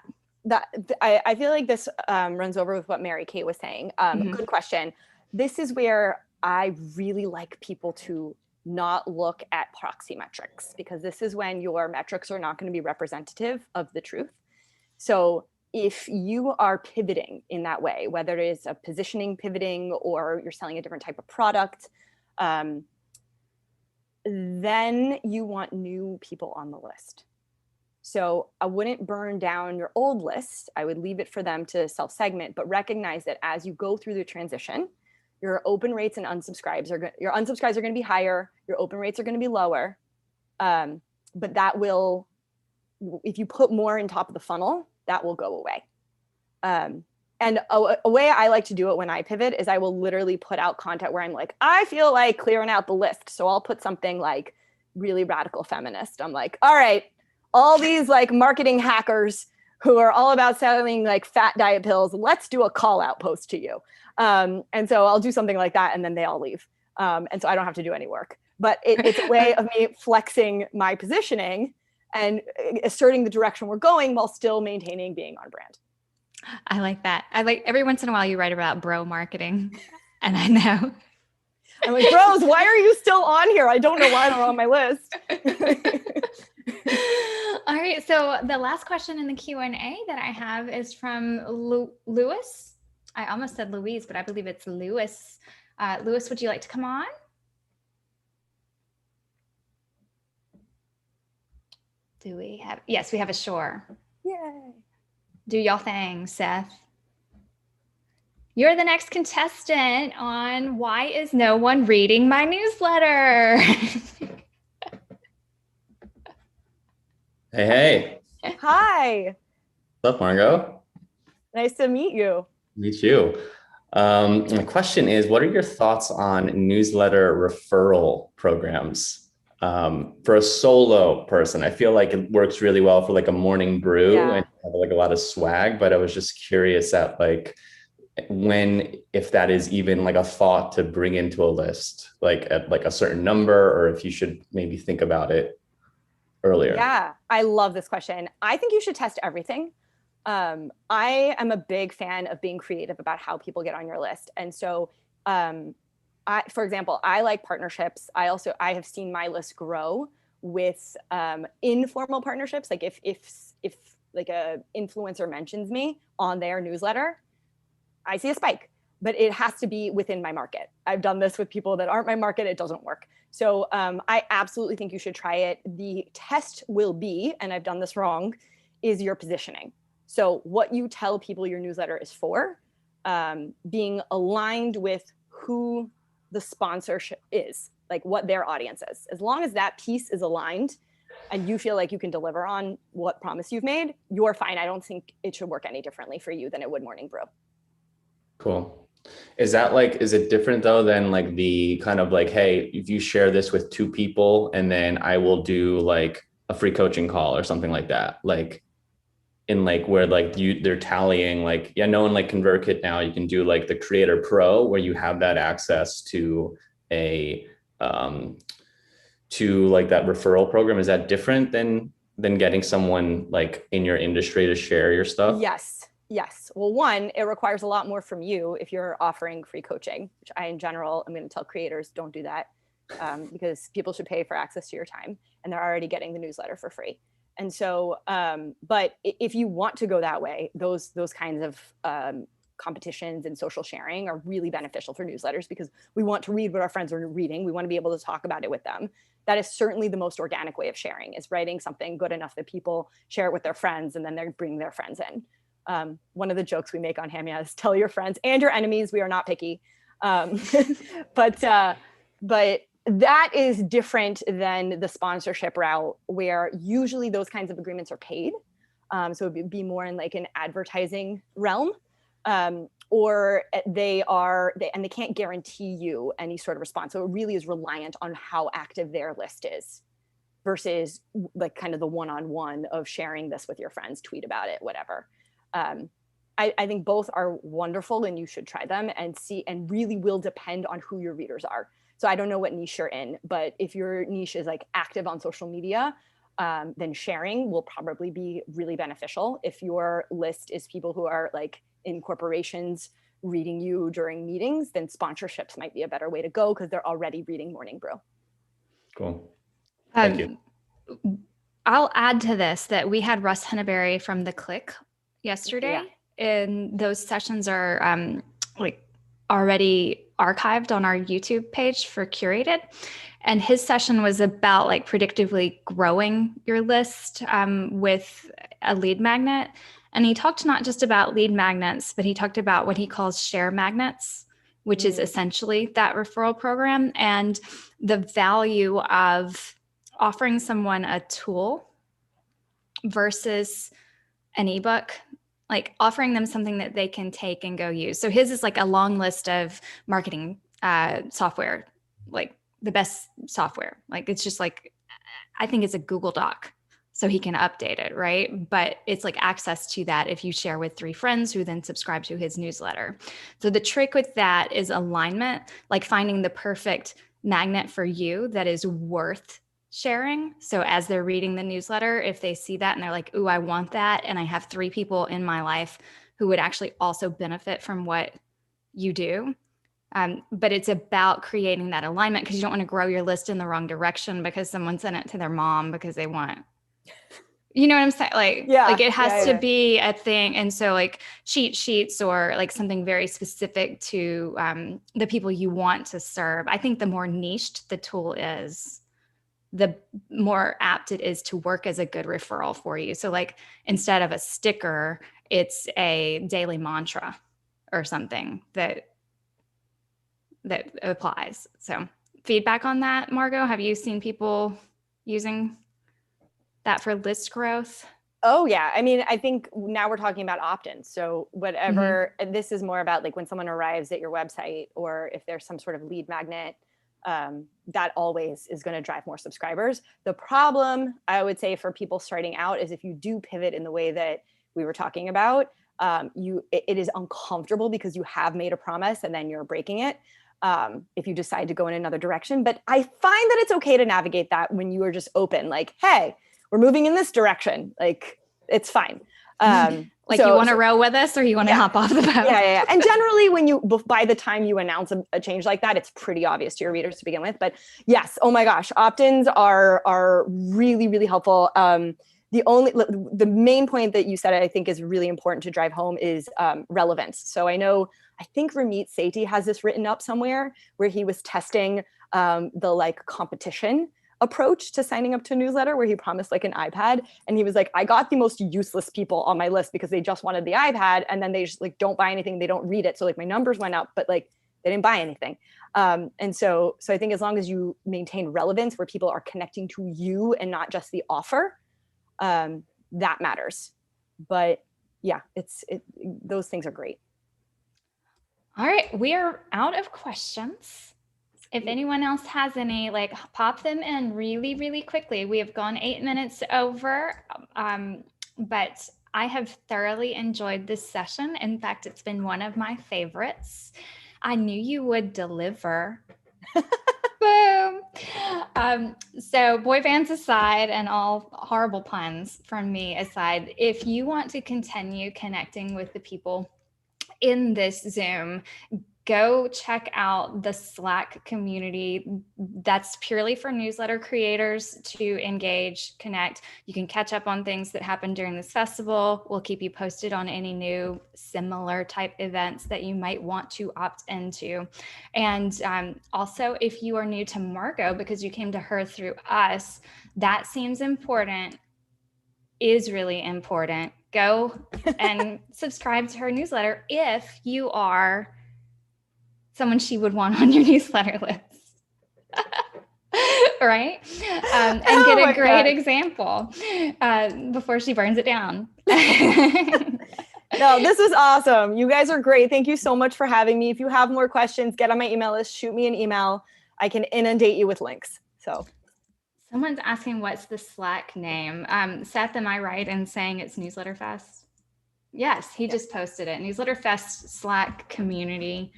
I feel like this runs over with what Mary Kate was saying. Good question. This is where I really like people to not look at proxy metrics, because this is when your metrics are not going to be representative of the truth. So if you are pivoting in that way, whether it is a positioning pivoting or you're selling a different type of product, then you want new people on the list. So I wouldn't burn down your old list. I would leave it for them to self-segment, but recognize that as you go through the transition, your open rates and unsubscribes your unsubscribes are going to be higher, your open rates are going to be lower. But that will, if you put more in top of the funnel, that will go away. And a way I like to do it when I pivot is I will literally put out content where I'm like, I feel like clearing out the list. So I'll put something like really radical feminist. I'm like, all right, all these like marketing hackers who are all about selling like fat diet pills, let's do a call out post to you. And so I'll do something like that and then they all leave. And so I don't have to do any work, but it's a way of me flexing my positioning and asserting the direction we're going while still maintaining being on brand. I like that. I like every once in a while you write about bro marketing and I know. I'm like, bros, why are you still on here? I don't know why they're on my list. All right. So the last question in the Q&A that I have is from Lewis. I almost said Louise, but I believe it's Lewis. Lewis, would you like to come on? Do we have, yes, we have a sure. Yay. Do y'all thing, Seth. You're the next contestant on Why Is No One Reading My Newsletter? Hey. Hi. What's up, Margo? Nice to meet you. Meet you. My question is, what are your thoughts on newsletter referral programs? For a solo person, I feel like it works really well for like a morning brew and have like a lot of swag, but I was just curious at like if that is even like a thought to bring into a list, like at like a certain number, or if you should maybe think about it earlier. Yeah, I love this question. I think you should test everything. I am a big fan of being creative about how people get on your list. And so, for example, I like partnerships. I have seen my list grow with informal partnerships. Like if like a influencer mentions me on their newsletter, I see a spike, but it has to be within my market. I've done this with people that aren't my market. It doesn't work. So I absolutely think you should try it. The test will be, and I've done this wrong, is your positioning. So what you tell people your newsletter is for, being aligned with who the sponsorship is, like what their audience is. As long as that piece is aligned and you feel like you can deliver on what promise you've made, you're fine. I don't think it should work any differently for you than it would Morning Brew. Cool. Is it different though than like the kind of like, hey, if you share this with 2 people and then I will do like a free coaching call or something like that? Like in like where like they're tallying like, yeah, no one like ConvertKit now, you can do like the Creator Pro where you have that access to a to like that referral program. Is that different than getting someone like in your industry to share your stuff? Yes. Well, one, it requires a lot more from you if you're offering free coaching, which I, in general, I'm going to tell creators don't do that because people should pay for access to your time and they're already getting the newsletter for free. And so, but if you want to go that way, those kinds of competitions and social sharing are really beneficial for newsletters because we want to read what our friends are reading. We want to be able to talk about it with them. That is certainly the most organic way of sharing, is writing something good enough that people share it with their friends and then they bring their friends in. One of the jokes we make on HAMYAW is tell your friends and your enemies, we are not picky. But that is different than the sponsorship route where usually those kinds of agreements are paid. So it'd be more in like an advertising realm, or they can't guarantee you any sort of response. So it really is reliant on how active their list is. versus like kind of the one-on-one of sharing this with your friends, tweet about it, whatever. I think both are wonderful and you should try them and see, and really will depend on who your readers are. So I don't know what niche you're in, but if your niche is like active on social media, then sharing will probably be really beneficial. If your list is people who are like in corporations reading you during meetings, then sponsorships might be a better way to go because they're already reading Morning Brew. Cool. Thank you. I'll add to this that we had Russ Henneberry from The Click yesterday, and those sessions are like already archived on our YouTube page for Curated. And his session was about like predictively growing your list with a lead magnet. And he talked not just about lead magnets, but he talked about what he calls share magnets, which is essentially that referral program, and the value of offering someone a tool versus an ebook, like offering them something that they can take and go use. So his is like a long list of marketing software, like the best software. Like it's just like, I think it's a Google Doc, so he can update it, right? But it's like access to that if you share with 3 friends who then subscribe to his newsletter. So the trick with that is alignment, like finding the perfect magnet for you that is worth sharing. So as they're reading the newsletter, if they see that and they're like, ooh, I want that, and I have 3 people in my life who would actually also benefit from what you do. But it's about creating that alignment, because you don't want to grow your list in the wrong direction because someone sent it to their mom because they want, you know what I'm saying? Like it has to be a thing. And so like cheat sheets or like something very specific to the people you want to serve. I think the more niched the tool is, the more apt it is to work as a good referral for you. So like instead of a sticker, it's a daily mantra or something that applies. So feedback on that, Margo, have you seen people using that for list growth? Oh yeah. I mean, I think now we're talking about opt-ins. So whatever, this is more about like when someone arrives at your website, or if there's some sort of lead magnet, that always is going to drive more subscribers. The problem, I would say, for people starting out is if you do pivot in the way that we were talking about, it is uncomfortable because you have made a promise and then you're breaking it. If you decide to go in another direction. But I find that it's okay to navigate that when you are just open, like, hey, we're moving in this direction. Like, it's fine. Like you want to row with us, or you want to hop off the boat? Yeah. And generally by the time you announce a change like that, it's pretty obvious to your readers to begin with. But yes, oh my gosh, opt-ins are really, really helpful. The main point that you said I think is really important to drive home is relevance. So I think Ramit Sethi has this written up somewhere where he was testing the like competition approach to signing up to a newsletter, where he promised like an iPad, and he was like, I got the most useless people on my list because they just wanted the iPad, and then they just like don't buy anything, they don't read it, so like my numbers went up, but like they didn't buy anything. And so I think as long as you maintain relevance where people are connecting to you and not just the offer, that matters. But yeah, those things are great. All right, we are out of questions. If anyone else has any, like pop them in really, really quickly. We have gone 8 minutes over, but I have thoroughly enjoyed this session. In fact, it's been one of my favorites. I knew you would deliver. Boom. So boy bands aside, and all horrible puns from me aside, if you want to continue connecting with the people in this Zoom, go check out the Slack community. That's purely for newsletter creators to engage, connect. You can catch up on things that happened during this festival. We'll keep you posted on any new similar type events that you might want to opt into. And also, if you are new to Margo because you came to her through us, that seems important, is really important. Go and subscribe to her newsletter if you are someone she would want on your newsletter list. Right? And get a great example before she burns it down. No, this was awesome. You guys are great. Thank you so much for having me. If you have more questions, get on my email list, shoot me an email. I can inundate you with links. So Someone's asking what's the Slack name. Seth, am I right in saying it's Newsletter Fest? Yes, he just posted it. Newsletter Fest Slack community.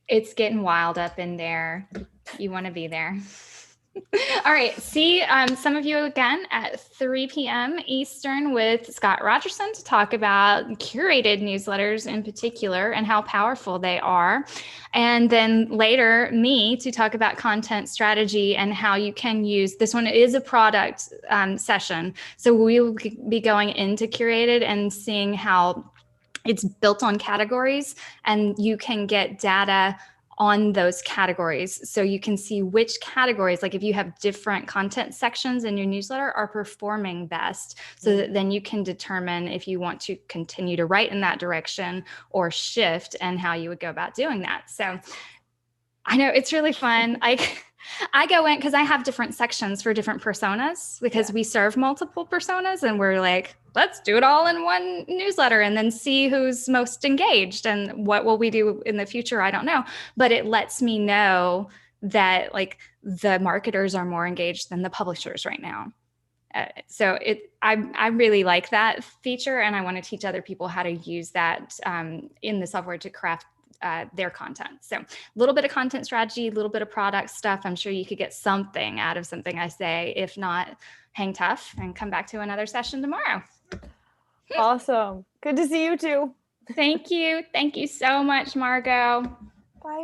It's getting wild up in there. You want to be there. All right. See some of you again at 3 p.m. Eastern with Scott Rogerson to talk about curated newsletters in particular and how powerful they are. And then later, me to talk about content strategy and how you can use this one is a product session. So we will be going into Curated and seeing how it's built on categories and you can get data on those categories. So you can see which categories, like if you have different content sections in your newsletter, are performing best. So that then you can determine if you want to continue to write in that direction or shift and how you would go about doing that. So I know it's really fun. I go in because I have different sections for different personas because we serve multiple personas and we're like, let's do it all in one newsletter and then see who's most engaged and what will we do in the future. I don't know, but it lets me know that like the marketers are more engaged than the publishers right now. So I really like that feature and I want to teach other people how to use that in the software to craft their content. So a little bit of content strategy, a little bit of product stuff. I'm sure you could get something out of something I say. If not, hang tough and come back to another session tomorrow. Awesome. Good to see you too. Thank you. Thank you so much, Margo. Bye.